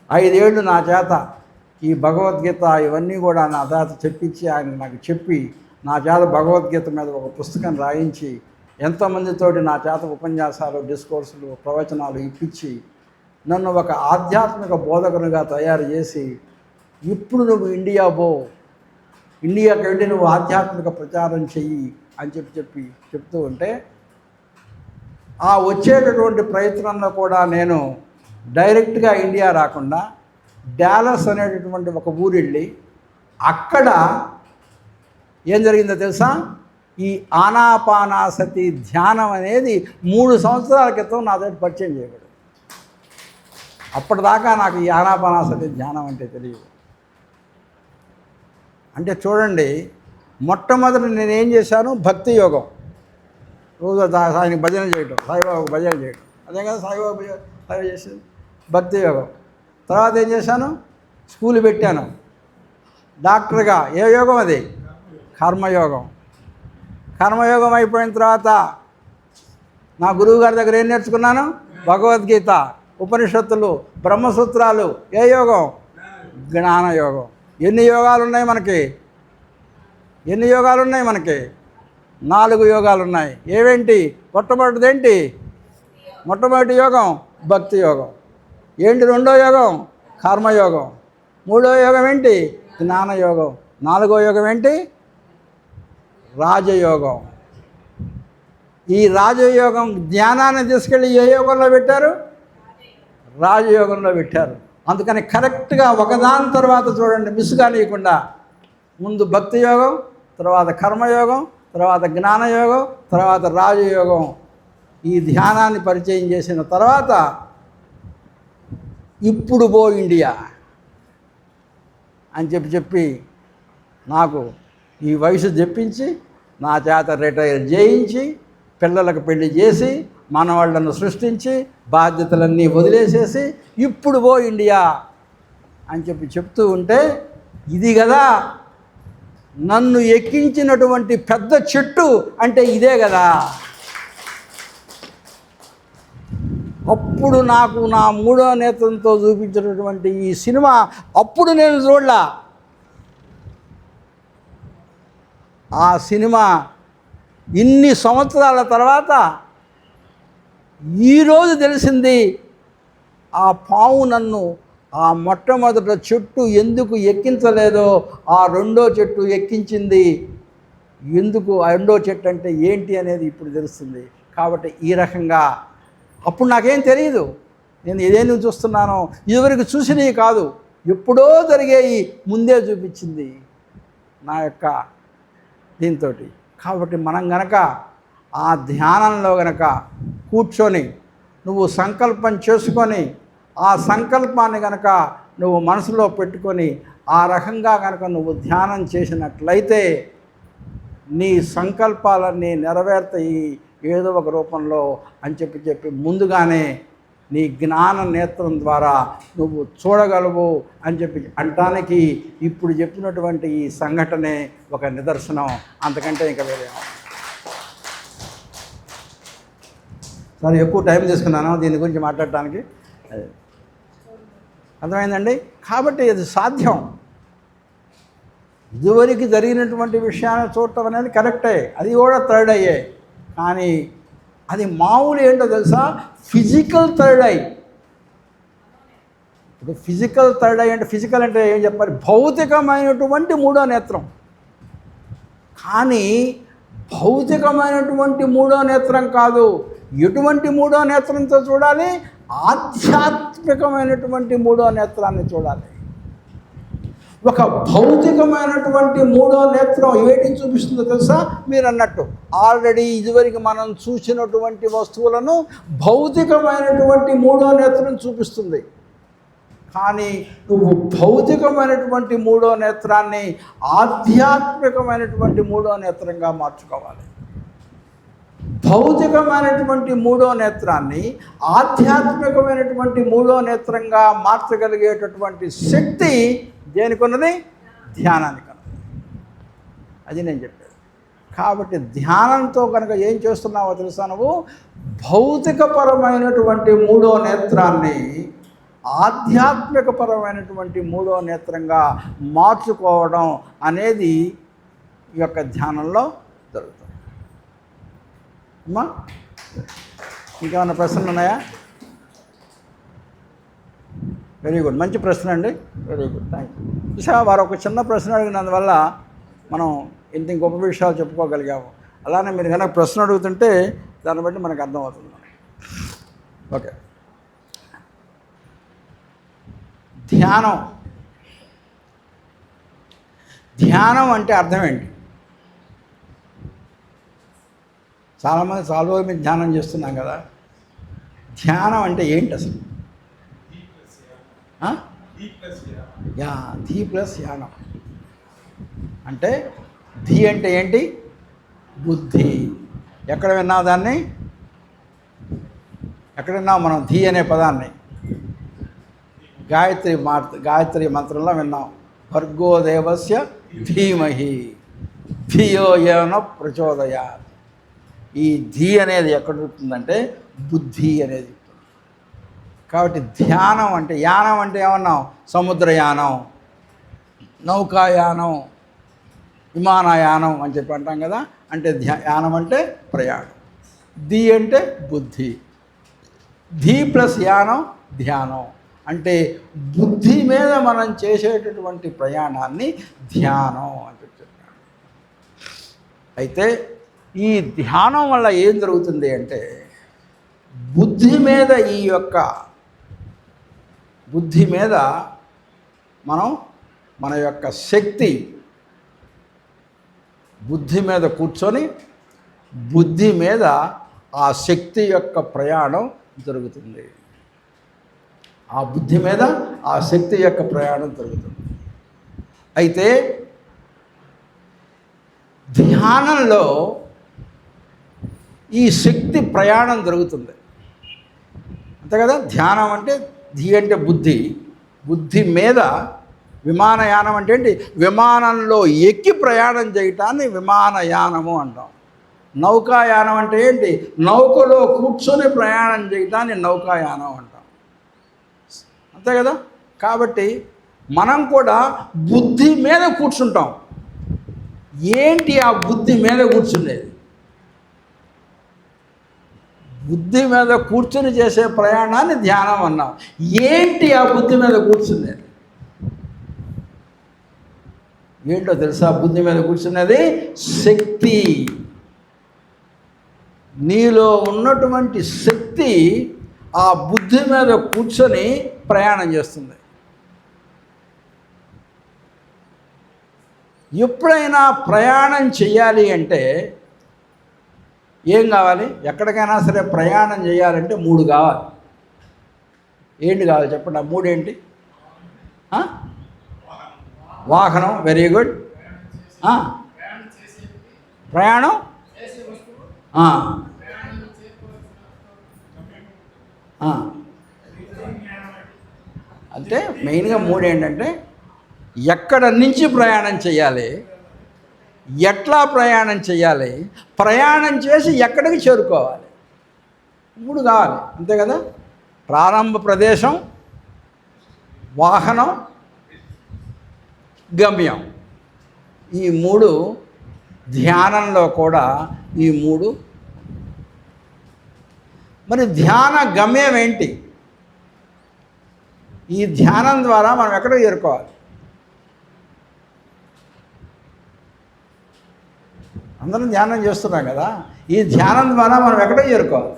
5 ఏళ్ళు నా చేత ఈ భగవద్గీత ఇవన్నీ కూడా నా చేత చెప్పించి ఆయన నాకు చెప్పి నా చేత భగవద్గీత మీద ఒక పుస్తకం రాయించి ఎంతోమందితోటి నా చేత ఉపన్యాసాలు, డిస్కోర్సులు, ప్రవచనాలు ఇప్పించి నన్ను ఒక ఆధ్యాత్మిక బోధకునిగా తయారు చేసి ఇప్పుడు నువ్వు ఇండియాకి వెళ్ళి నువ్వు ఆధ్యాత్మిక ప్రచారం చెయ్యి అని చెప్తూ ఉంటే ఆ వచ్చేటటువంటి ప్రయత్నంలో కూడా నేను డైరెక్ట్గా ఇండియా రాకుండా డాలస్ అనేటటువంటి ఒక ఊరు వెళ్ళి అక్కడ ఏం జరిగిందో తెలుసా, ఈ ఆనాపానాసతి ధ్యానం అనేది 3 సంవత్సరాల క్రితం నా దగ్గర పరిచయం చేయబడింది. అప్పటిదాకా నాకు ఈ ఆనాపానాసతి ధ్యానం అంటే తెలియదు. అంటే చూడండి, మొట్టమొదటి నేనేం చేశాను, భక్తి యోగం. రోజు ఆయన భజన చేయటం, సాయిబాబు భజన చేయటం, అదే కదా సాయిబాబు సేవ చేసేది, భక్తి యోగం. తర్వాత ఏం చేశాను, స్కూల్ పెట్టాను డాక్టర్గా. ఏ యోగం అది, కర్మయోగం. కర్మయోగం అయిపోయిన తర్వాత నా గురువుగారి దగ్గర ఏం నేర్చుకున్నాను, భగవద్గీత, ఉపనిషత్తులు, బ్రహ్మసూత్రాలు. ఏ యోగం, జ్ఞానయోగం. ఎన్ని యోగాలు ఉన్నాయి మనకి, 4 యోగాలు ఉన్నాయి. ఏవేంటి, మొట్టమొదటి యోగం భక్తి యోగం. ఏంటి రెండో యోగం, కర్మయోగం. 3వ యోగం ఏంటి, జ్ఞానయోగం. 4వ యోగం ఏంటి, రాజయోగం. ఈ రాజయోగం జ్ఞానాన్ని తీసుకెళ్ళి ఏ యోగంలో పెట్టారు, రాజయోగంలో పెట్టారు. అందుకని కరెక్ట్గా ఒకదాని తర్వాత చూడండి, మిస్ కానియకుండా ముందు భక్తి యోగం, తర్వాత కర్మయోగం, తర్వాత జ్ఞానయోగం, తర్వాత రాజయోగం. ఈ ధ్యానాన్ని పరిచయం చేసిన తర్వాత ఇప్పుడు ఇండియా అని చెప్పి నాకు ఈ వయసు చెప్పించి నా చేత రిటైర్ చేయించి పిల్లలకు పెళ్లి చేసి మనవాళ్లను సృష్టించి బాధ్యతలన్నీ వదిలేసేసి ఇప్పుడు ఇండియా అని చెప్తూ ఉంటే ఇది కదా నన్ను ఎక్కించినటువంటి పెద్ద చెట్టు అంటే ఇదే కదా. అప్పుడు నాకు నా 3వ నేత్రంతో చూపించినటువంటి ఈ సినిమా అప్పుడు నేను చూడలా. ఆ సినిమా ఇన్ని సంవత్సరాల తర్వాత ఈరోజు తెలిసింది, ఆ పాము నన్ను ఆ మొట్టమొదటి చెట్టు ఎందుకు ఎక్కించలేదో ఆ 2వ చెట్టు ఎక్కించింది. ఎందుకు ఆ 2వ చెట్టు అంటే ఏంటి అనేది ఇప్పుడు తెలుస్తుంది. కాబట్టి ఈ రకంగా అప్పుడు నాకేం తెలియదు, నేను ఇదేం చూస్తున్నాను, ఇదివరకు చూసినవి కాదు, ఎప్పుడో జరిగేవి ముందే చూపించింది నా యొక్క దీంతో. కాబట్టి మనం గనక ఆ ధ్యానంలో గనక కూర్చొని నువ్వు సంకల్పం చేసుకొని ఆ సంకల్పాన్ని గనక నువ్వు మనసులో పెట్టుకొని ఆ రకంగా కనుక నువ్వు ధ్యానం చేసినట్లయితే నీ సంకల్పాలన్నీ నెరవేరుతాయి ఏదో ఒక రూపంలో అని చెప్పి ముందుగానే నీ జ్ఞాన నేత్రం ద్వారా నువ్వు చూడగలవు అని చెప్పి అంటానికి ఇప్పుడు చెప్పినటువంటి ఈ సంఘటనే ఒక నిదర్శనం, అంతకంటే ఇంకా వేరే. సరే, ఎక్కువ టైం తీసుకున్నాను దీని గురించి మాట్లాడటానికి, అర్థమైందండి. కాబట్టి ఇది సాధ్యం. ఇదివరకు జరిగినటువంటి విషయాన్ని చూడటం అనేది కరెక్టే, అది కూడా థర్డ్ అయ్యే. కానీ అది మామూలు ఏంటో తెలుసా, ఫిజికల్ థర్డ్ ఐ. ఇప్పుడు ఫిజికల్ థర్డ్ ఐ అంటే, ఫిజికల్ అంటే ఏం చెప్పాలి, భౌతికమైనటువంటి మూడో నేత్రం. కానీ భౌతికమైనటువంటి మూడో నేత్రం కాదు. ఎటువంటి మూడో నేత్రంతో చూడాలి, ఆధ్యాత్మికమైనటువంటి మూడో నేత్రాన్ని చూడాలి. ఒక భౌతికమైనటువంటి మూడో నేత్రం ఏటిని చూపిస్తుందో తెలుసా, మీరు అన్నట్టు ఆల్రెడీ ఇదివరకు మనం చూసినటువంటి వస్తువులను భౌతికమైనటువంటి మూడో నేత్రం చూపిస్తుంది. కానీ నువ్వు భౌతికమైనటువంటి మూడో నేత్రాన్ని ఆధ్యాత్మికమైనటువంటి మూడో నేత్రంగా మార్చుకోవాలి. భౌతికమైనటువంటి మూడో నేత్రాన్ని ఆధ్యాత్మికమైనటువంటి మూడో నేత్రంగా మార్చగలిగేటటువంటి శక్తి దేనికి ఉన్నది, ధ్యానానికి ఉన్నది. అది నేను చెప్పాను. కాబట్టి ధ్యానంతో కనుక ఏం చేస్తున్నావో తెలుసా, నువ్వు భౌతికపరమైనటువంటి మూడో నేత్రాన్ని ఆధ్యాత్మికపరమైనటువంటి మూడో నేత్రంగా మార్చుకోవడం అనేది ఈ యొక్క ధ్యానంలో జరుగుతుంది. అమ్మా, ఇంకేమైనా ప్రశ్నలు ఉన్నాయా? వెరీ గుడ్, మంచి ప్రశ్న అండి, వెరీ గుడ్, థ్యాంక్ యూ. చూసా, వారు ఒక చిన్న ప్రశ్న అడిగినందువల్ల మనం ఇంత గొప్ప విషయాలు చెప్పుకోగలిగాము. అలానే మీరు కనుక ప్రశ్న అడుగుతుంటే దాన్ని బట్టి మనకు అర్థమవుతుంది. ఓకే, ధ్యానం. ధ్యానం అంటే అర్థం ఏంటి? చాలామంది చాలా రోజులు మీరు ధ్యానం చేస్తున్నాం కదా, ధ్యానం అంటే ఏంటి అసలు? ధీ ప్లస్ యానం అంటే, ధీ అంటే ఏంటి? బుద్ధి. ఎక్కడ విన్నావు దాన్ని? ఎక్కడ విన్నావు మనం ధీ అనే పదాన్ని? గాయత్రి మంత్రంలో విన్నాం. భర్గో దేవస్య ధీమహి ధియో యోన ప్రచోదయాత్. ఈ ధీ అనేది ఎక్కడ ఉంటుందంటే బుద్ధి అనేది. కాబట్టి ధ్యానం అంటే, యానం అంటే ఏమన్నాం? సముద్రయానం, నౌకాయానం, విమానయానం అని చెప్పి అంటాం కదా. అంటే యానం అంటే ప్రయాణం, ధీ అంటే బుద్ధి. ధీ ప్లస్ యానం ధ్యానం. అంటే బుద్ధి మీద మనం చేసేటటువంటి ప్రయాణాన్ని ధ్యానం అని చెప్తున్నాడు. అయితే ఈ ధ్యానం వల్ల ఏం జరుగుతుంది అంటే, బుద్ధి మీద బుద్ధి మీద మన యొక్క శక్తి, బుద్ధి మీద కూర్చొని బుద్ధి మీద ఆ శక్తి యొక్క ప్రయాణం జరుగుతుంది. ఆ బుద్ధి మీద ఆ శక్తి యొక్క ప్రయాణం జరుగుతుంది. అయితే ధ్యానంలో ఈ శక్తి ప్రయాణం జరుగుతుంది, అంతే కదా. ధ్యానం అంటే, ధీ అంటే బుద్ధి, బుద్ధి మీద విమానయానం అంటే ఏంటి? విమానంలో ఎక్కి ప్రయాణం చేయటాన్ని విమానయానము అంటాం. నౌకాయానం అంటే ఏంటి? నౌకలో కూర్చొని ప్రయాణం చేయటాన్ని నౌకాయానం అంటాం, అంతే కదా. కాబట్టి మనం కూడా బుద్ధి మీద కూర్చుంటాం. ఏంటి ఆ బుద్ధి మీద కూర్చునేది? బుద్ధి మీద కూర్చుని చేసే ప్రయాణాన్ని ధ్యానం అన్నాం. ఏంటి ఆ బుద్ధి మీద కూర్చునేది? ఏంటో తెలుసా? బుద్ధి మీద కూర్చున్నది శక్తి. నీలో ఉన్నటువంటి శక్తి ఆ బుద్ధి మీద కూర్చొని ప్రయాణం చేస్తుంది. ఎప్పుడైనా ప్రయాణం చేయాలి అంటే ఏం కావాలి? ఎక్కడికైనా సరే ప్రయాణం చేయాలంటే 3 కావాలి. ఏంటి కావాలి చెప్పండి? ఆ 3 ఏంటి? వాహనం, వెరీ గుడ్. ప్రయాణం, అంటే మెయిన్గా 3 ఏంటంటే ఎక్కడ నుంచి ప్రయాణం చేయాలి, ఎట్లా ప్రయాణం చేయాలి, ప్రయాణం చేసి ఎక్కడికి చేరుకోవాలి. 3 కావాలి, అంతే కదా? ప్రారంభ ప్రదేశం, వాహనం, గమ్యం. ఈ 3 ధ్యానంలో కూడా ఈ 3. మరి ధ్యాన గమ్యం ఏంటి? ఈ ధ్యానం ద్వారా మనం ఎక్కడికి చేరుకోవాలి? అందరం ధ్యానం చేస్తున్నాం కదా, ఈ ధ్యానం ద్వారా మనం ఎక్కడికి చేరుకోవాలి?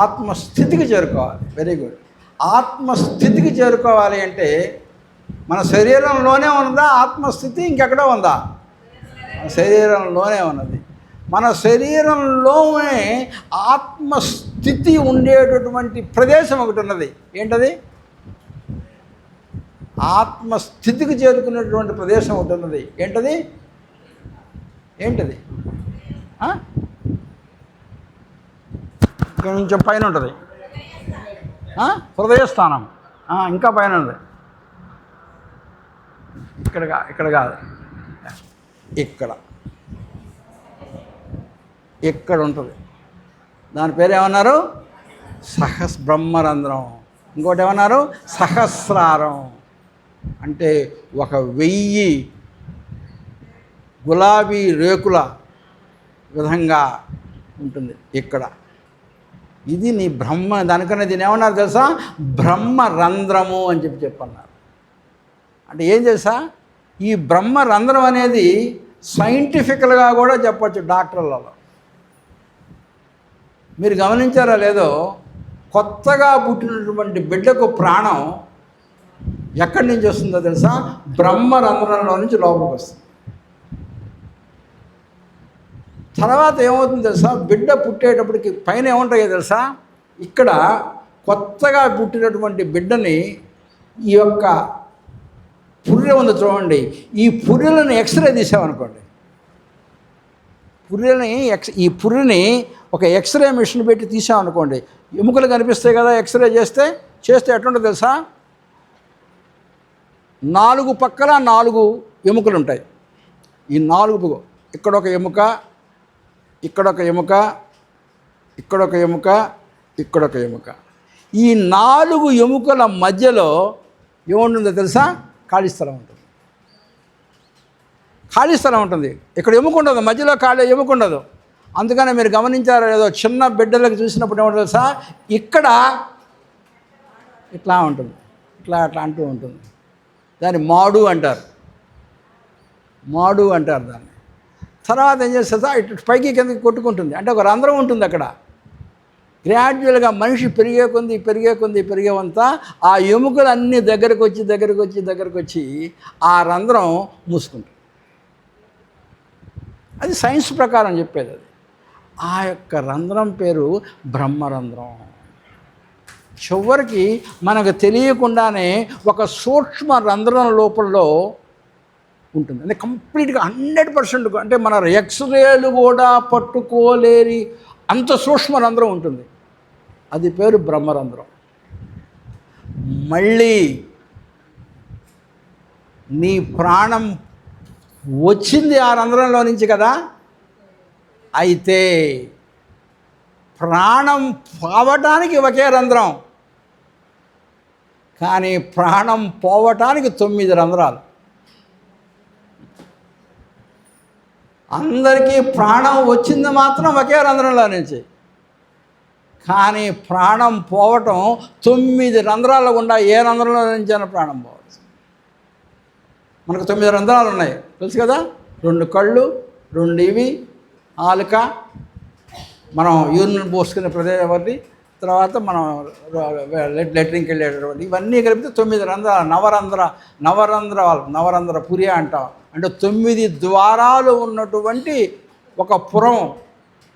ఆత్మస్థితికి చేరుకోవాలి. Very good. ఆత్మస్థితికి చేరుకోవాలి అంటే మన శరీరంలోనే ఉన్నదా ఆత్మస్థితి? ఇంకెక్కడో ఉందా? మన శరీరంలోనే ఉన్నది. మన శరీరంలోనే ఆత్మస్థితి ఉండేటటువంటి ప్రదేశం ఒకటి ఉన్నది. ఏంటది? ఆత్మస్థితికి చేరుకునేటువంటి ప్రదేశం ఒకటి ఉన్నది. ఏంటది? కొంచెం పైన ఉంటుంది, హృదయస్థానం. ఇంకా పైన ఉంది. ఇక్కడ కాదు, ఇక్కడ ఉంటుంది. దాని పేరు ఏమన్నారు? బ్రహ్మరంధ్రం. ఇంకోటి ఏమన్నారు? సహస్రారం. అంటే 1000 గులాబీ రేకుల విధంగా ఉంటుంది ఇక్కడ. ఇది నీ బ్రహ్మ. దానికన్నా దీని ఏమన్నారు తెలుసా? బ్రహ్మరంధ్రము అని చెప్పన్నారు. అంటే ఏం తెలుసా? ఈ బ్రహ్మరంధ్రం అనేది సైంటిఫికల్గా కూడా చెప్పచ్చు డాక్టర్లలో. మీరు గమనించారా లేదో, కొత్తగా పుట్టినటువంటి బిడ్డకు ప్రాణం ఎక్కడి నుంచి వస్తుందో తెలుసా? బ్రహ్మరంధ్రంలో నుంచి లోపలికి వస్తుంది. తర్వాత ఏమవుతుందో తెలుసా? బిడ్డ పుట్టేటప్పటికి పైన ఏముంటాయో తెలుసా? ఇక్కడ కొత్తగా పుట్టినటువంటి బిడ్డని ఈ యొక్క పుర్రె ఉంది చూడండి, ఈ పుర్రెలను ఎక్స్రే తీసామనుకోండి, ఈ పుర్రెని ఒక ఎక్స్రే మిషన్ పెట్టి తీసామనుకోండి, ఎముకలు కనిపిస్తాయి కదా. ఎక్స్రే చేస్తే ఎట్లుంటుందో తెలుసా? 4 పక్కల 4 ఎముకలు ఉంటాయి. ఈ 4 ఇక్కడొక ఎముక, ఇక్కడొక ఎముక, ఇక్కడొక ఎముక, ఇక్కడొక ఎముక. ఈ 4 ఎముకల మధ్యలో ఏముంటుందో తెలుసా? ఖాళీ స్థలం ఉంటుంది. ఖాళీ స్థలం ఉంటుంది. ఇక్కడ ఎముక ఉండదు, మధ్యలో ఎముక ఉండదు. అందుకనే మీరు గమనించారో లేదో, చిన్న బిడ్డలకు చూసినప్పుడు ఏమంటుంది తెలుసా? ఇక్కడ ఇట్లా ఉంటుంది, ఇట్లా అంటూ ఉంటుంది. దాన్ని మాడు అంటారు దాన్ని. తర్వాత ఏం చేస్తుందా? ఇటు పైకి కిందకి కొట్టుకుంటుంది. అంటే ఒక రంధ్రం ఉంటుంది అక్కడ. గ్రాడ్యువల్గా మనిషి పెరిగే కొంత ఆ ఎముకలు అన్నీ దగ్గరకు వచ్చి ఆ రంధ్రం మూసుకుంటుంది. అది సైన్స్ ప్రకారం చెప్పేది. అది ఆ యొక్క రంధ్రం పేరు బ్రహ్మరంధ్రం. చివరికి మనకు తెలియకుండానే ఒక సూక్ష్మ రంధ్రం లోపలలో ఉంటుంది. అంటే కంప్లీట్గా 100%, అంటే మన ఎక్స్రేలు కూడా పట్టుకోలేని అంత సూక్ష్మ రంధ్రం ఉంటుంది. అది పేరు బ్రహ్మరంధ్రం. మళ్ళీ నీ ప్రాణం వచ్చింది ఆ రంధ్రంలో నుంచి కదా. అయితే ప్రాణం పోవటానికి ఒకే రంధ్రం, కానీ ప్రాణం పోవటానికి 9 రంధ్రాలు. అందరికీ ప్రాణం వచ్చింది మాత్రం ఒకే రంధ్రంలో నుంచి, కానీ ప్రాణం పోవటం 9 రంధ్రాలు గుండా ఏ రంధ్రంలో నుంచి అయినా ప్రాణం పోవచ్చు. మనకు 9 రంధ్రాలు ఉన్నాయి తెలుసు కదా. 2 కళ్ళు, 2 ఇవి, నాలుక, మనం యూరిన్ పోసుకునే ప్రదేశం ఒకటి, తర్వాత మనం లెట్రిన్కి వెళ్ళేటటువంటి ఇవన్నీ కలిపితే 9 రంధ్రాలు, నవరంధ్ర పురి అంటాం. అంటే 9 ద్వారాలు ఉన్నటువంటి ఒక పురం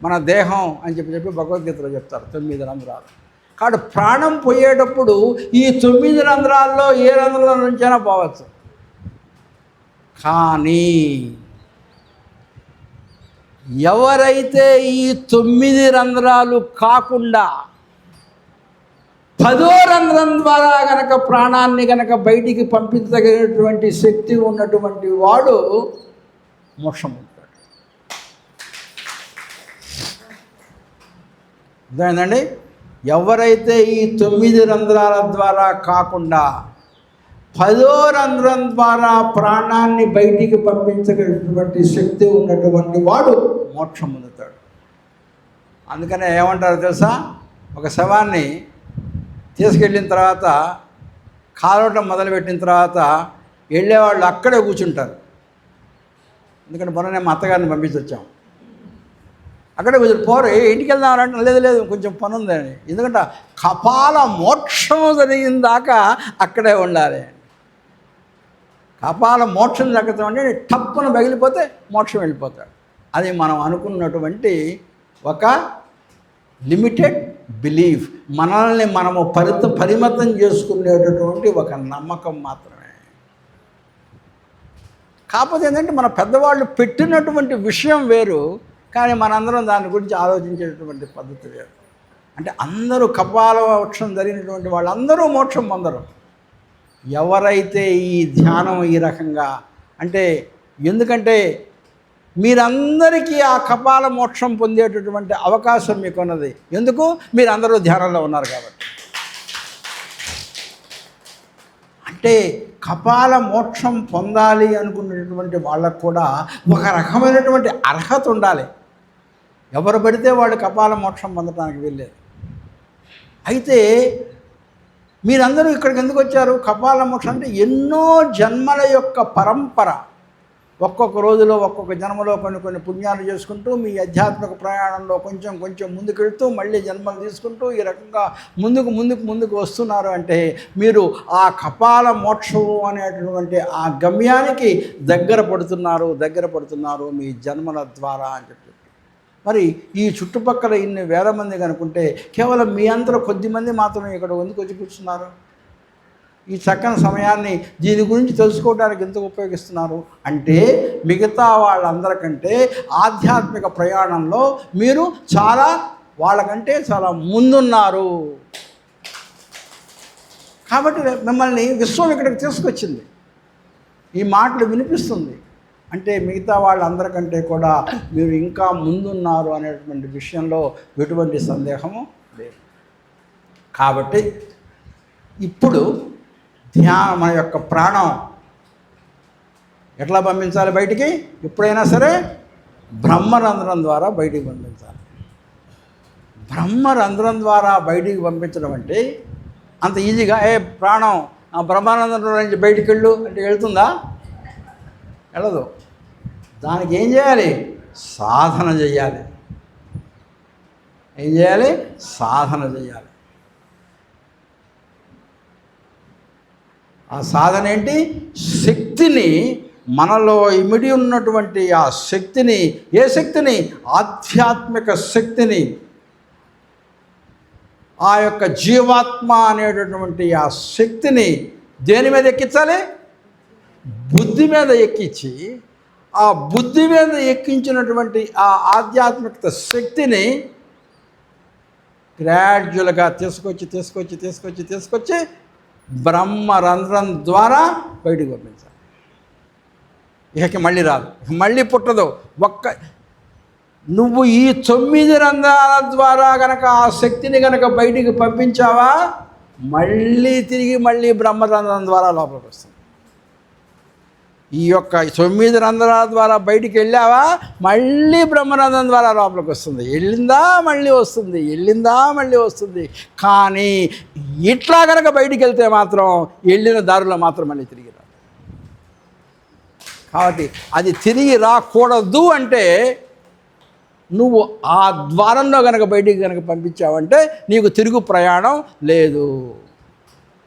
మన దేహం అని చెప్పి భగవద్గీతలో చెప్తారు. 9 రంధ్రాలు. కాబట్టి ప్రాణం పోయేటప్పుడు ఈ 9 రంధ్రాల్లో ఏ రంధ్రాల నుంచైనా పోవచ్చు. కానీ ఎవరైతే ఈ 9 రంధ్రాలు కాకుండా 10వ రంధ్రం ద్వారా గనక ప్రాణాన్ని గనక బయటికి పంపించగలిగినటువంటి శక్తి ఉన్నటువంటి వాడు మోక్షం ఉంటాడు. అర్థమైందండి? ఎవరైతే ఈ 9 రంధ్రాల ద్వారా కాకుండా 10వ రంధ్రం ద్వారా ప్రాణాన్ని బయటికి పంపించగలిగినటువంటి శక్తి ఉన్నటువంటి వాడు మోక్షం పొందుతాడు. అందుకనే ఏమంటారు తెలుసా? ఒక శవాన్ని తీసుకెళ్ళిన తర్వాత కాలవటం మొదలుపెట్టిన తర్వాత వెళ్ళేవాళ్ళు అక్కడే కూర్చుంటారు. ఎందుకంటే మొన్న మా అత్తగారిని పంపించి వచ్చాం. అక్కడే కూర్చొని పోరు ఇంటికి వెళ్దామంటే లేదు కొంచెం పని ఉందని. ఎందుకంటే కపాల మోక్షం జరిగిన దాకా అక్కడే ఉండాలి. కపాల మోక్షం జరుగుతాం అంటే టప్పున పగిలిపోతే మోక్షం వెళ్ళిపోతాడు. అది మనం అనుకున్నటువంటి ఒక లిమిటెడ్ బిలీఫ్, మనల్ని మనము పరిమితం చేసుకునేటటువంటి ఒక నమ్మకం మాత్రమే. కాకపోతే ఏంటంటే మన పెద్దవాళ్ళు పెట్టినటువంటి విషయం వేరు, కానీ మనందరం దాని గురించి ఆలోచించేటటువంటి పద్ధతి వేరు. అంటే అందరూ కపాల మోక్షం జరిగినటువంటి వాళ్ళందరూ మోక్షం పొందరు. ఎవరైతే ఈ ధ్యానం ఈ రకంగా అంటే, ఎందుకంటే మీరందరికీ ఆ కపాల మోక్షం పొందేటటువంటి అవకాశం మీకున్నది. ఎందుకు? మీరందరూ ధ్యానంలో ఉన్నారు కాబట్టి. అంటే కపాల మోక్షం పొందాలి అనుకునేటటువంటి వాళ్ళకు కూడా ఒక రకమైనటువంటి అర్హత ఉండాలి. ఎవరు పడితే వాళ్ళు కపాల మోక్షం పొందడానికి వెళ్ళేది. అయితే మీరందరూ ఇక్కడికి ఎందుకు వచ్చారు? కపాల మోక్షం అంటే ఎన్నో జన్మల యొక్క పరంపర. ఒక్కొక్క రోజులో ఒక్కొక్క జన్మలో కొన్ని పుణ్యాలు చేసుకుంటూ మీ ఆధ్యాత్మిక ప్రయాణంలో కొంచెం ముందుకెళ్తూ మళ్ళీ జన్మలు తీసుకుంటూ ఈ రకంగా ముందుకు వస్తున్నారు. అంటే మీరు ఆ కపాల మోక్షం అనేటటువంటి ఆ గమ్యానికి దగ్గర పడుతున్నారు మీ జన్మల ద్వారా అని చెప్పి. మరి ఈ చుట్టుపక్కల ఇన్ని వేల మంది కనుకుంటే కేవలం మీ అంతలో కొద్దిమంది మాత్రమే ఇక్కడ ఎందుకు వచ్చి కూర్చున్నారు? ఈ చక్కని సమయాన్ని దీని గురించి తెలుసుకోవడానికి ఎందుకు ఉపయోగిస్తున్నారు అంటే, మిగతా వాళ్ళందరికంటే ఆధ్యాత్మిక ప్రయాణంలో మీరు వాళ్ళకంటే చాలా ముందున్నారు. కాబట్టి మిమ్మల్ని విశ్వం ఇక్కడికి తీసుకొచ్చింది, ఈ మాటలు వినిపిస్తుంది. అంటే మిగతా వాళ్ళందరికంటే కూడా మీరు ఇంకా ముందున్నారు అనేటువంటి విషయంలో ఎటువంటి సందేహము లేదు. కాబట్టి ఇప్పుడు మన యొక్క ప్రాణం ఎట్లా పంపించాలి బయటికి? ఎప్పుడైనా సరే బ్రహ్మరంధ్రం ద్వారా బయటికి పంపించాలి. బ్రహ్మరంధ్రం ద్వారా బయటికి పంపించడం అంటే అంత ఈజీగా ప్రాణం ఆ బ్రహ్మరంధ్రం నుంచి బయటికి వెళ్ళు అంటే వెళ్తుందా? వెళ్ళదు. దానికి ఏం చేయాలి? సాధన చేయాలి. ఏం చేయాలి? సాధన చేయాలి. ఆ సాధన ఏంటి? శక్తిని, మనలో ఇమిడి ఉన్నటువంటి ఆ శక్తిని, ఏ శక్తిని? ఆధ్యాత్మిక శక్తిని, ఆ యొక్క జీవాత్మ అనేటటువంటి ఆ శక్తిని దేని మీద ఎక్కించాలి? బుద్ధి మీద ఎక్కించి, ఆ బుద్ధి మీద ఎక్కించినటువంటి ఆ ఆధ్యాత్మిక శక్తిని గ్రాడ్యువల్గా తీసుకొచ్చి బ్రహ్మరంధ్రం ద్వారా బయటికి పంపించాలి. ఇక మళ్ళీ రాదు, మళ్ళీ పుట్టదు. నువ్వు ఈ 9 రంధ్రాల ద్వారా గనక ఆ శక్తిని గనక బయటికి పంపించావా, మళ్ళీ బ్రహ్మరంధ్రం ద్వారా లోపలికి వస్తుంది. ఈ యొక్క 9 రంధ్రాల ద్వారా బయటికి వెళ్ళావా, మళ్ళీ బ్రహ్మరంధ్రం ద్వారా లోపలికి వస్తుంది. వెళ్ళిందా మళ్ళీ వస్తుంది. కానీ ఇట్లా కనుక బయటికి వెళ్తే మాత్రం వెళ్ళిన దారిలో మాత్రం మళ్ళీ తిరిగి రాదు. కాబట్టి అది తిరిగి రాకూడదు అంటే నువ్వు ఆ ద్వారంలో కనుక బయటికి కనుక పంపించావంటే నీకు తిరుగు ప్రయాణం లేదు.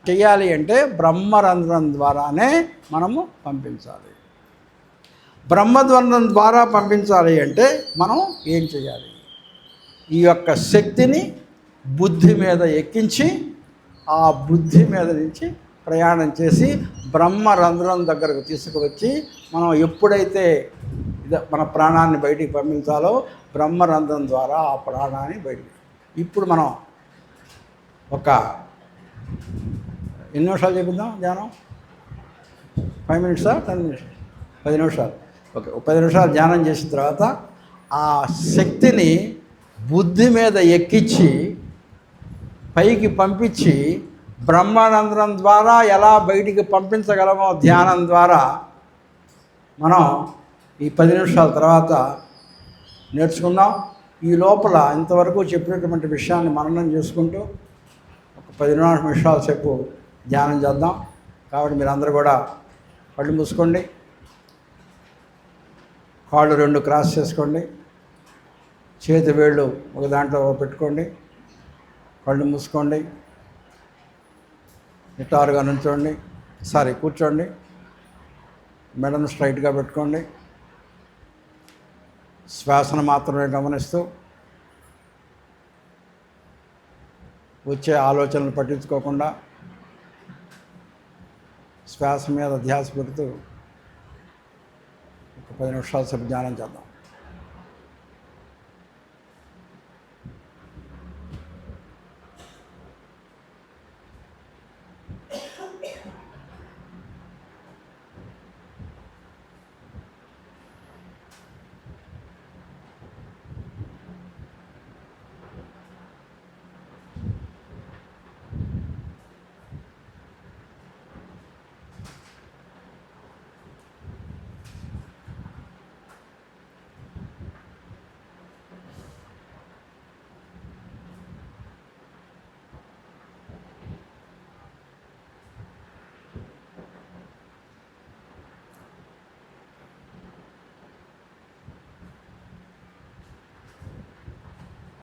చెయ్యాలి అంటే బ్రహ్మరంధ్రం ద్వారానే మనము పంపించాలి. బ్రహ్మరంధ్రం ద్వారా పంపించాలి అంటే మనం ఏం చేయాలి? ఈ యొక్క శక్తిని బుద్ధి మీద ఎక్కించి ఆ బుద్ధి మీద నుంచి ప్రయాణం చేసి బ్రహ్మరంధ్రం దగ్గరకు తీసుకువచ్చి మనం ఎప్పుడైతే మన ప్రాణాన్ని బయటికి పంపించాలో బ్రహ్మరంధ్రం ద్వారా ఆ ప్రాణాన్ని బయటికి. ఇప్పుడు మనం ఒక ఎన్ని నిమిషాలు చెప్పిందాం ధ్యానం? 5 minutes 10 minutes? 10 నిమిషాలు. ఓకే, 10 నిమిషాలు ధ్యానం చేసిన తర్వాత ఆ శక్తిని బుద్ధి మీద ఎక్కించి పైకి పంపించి బ్రహ్మానందం ద్వారా ఎలా బయటికి పంపించగలమో ధ్యానం ద్వారా మనం ఈ 10 నిమిషాల తర్వాత నేర్చుకుందాం. ఈ లోపల ఇంతవరకు చెప్పినటువంటి విషయాన్ని మననం చేసుకుంటూ ఒక 10 నిమిషాల సేపు ధ్యానం చేద్దాం. కాబట్టి మీరు అందరూ కూడా కళ్ళు మూసుకోండి, కాళ్ళు 2 క్రాస్ చేసుకోండి, చేతి వేళ్ళు ఒక దాంట్లో పెట్టుకోండి, కళ్ళు మూసుకోండి, నిటారుగా నుంచోండి, కూర్చోండి, మెడను స్ట్రైట్గా పెట్టుకోండి. శ్వాసను మాత్రమే గమనిస్తూ వచ్చే ఆలోచనలు పట్టించుకోకుండా శ్వాస మీద ధ్యాస పెడుతూ ఒక 10 నిమిషాల సేపు ధ్యానం చేద్దాం.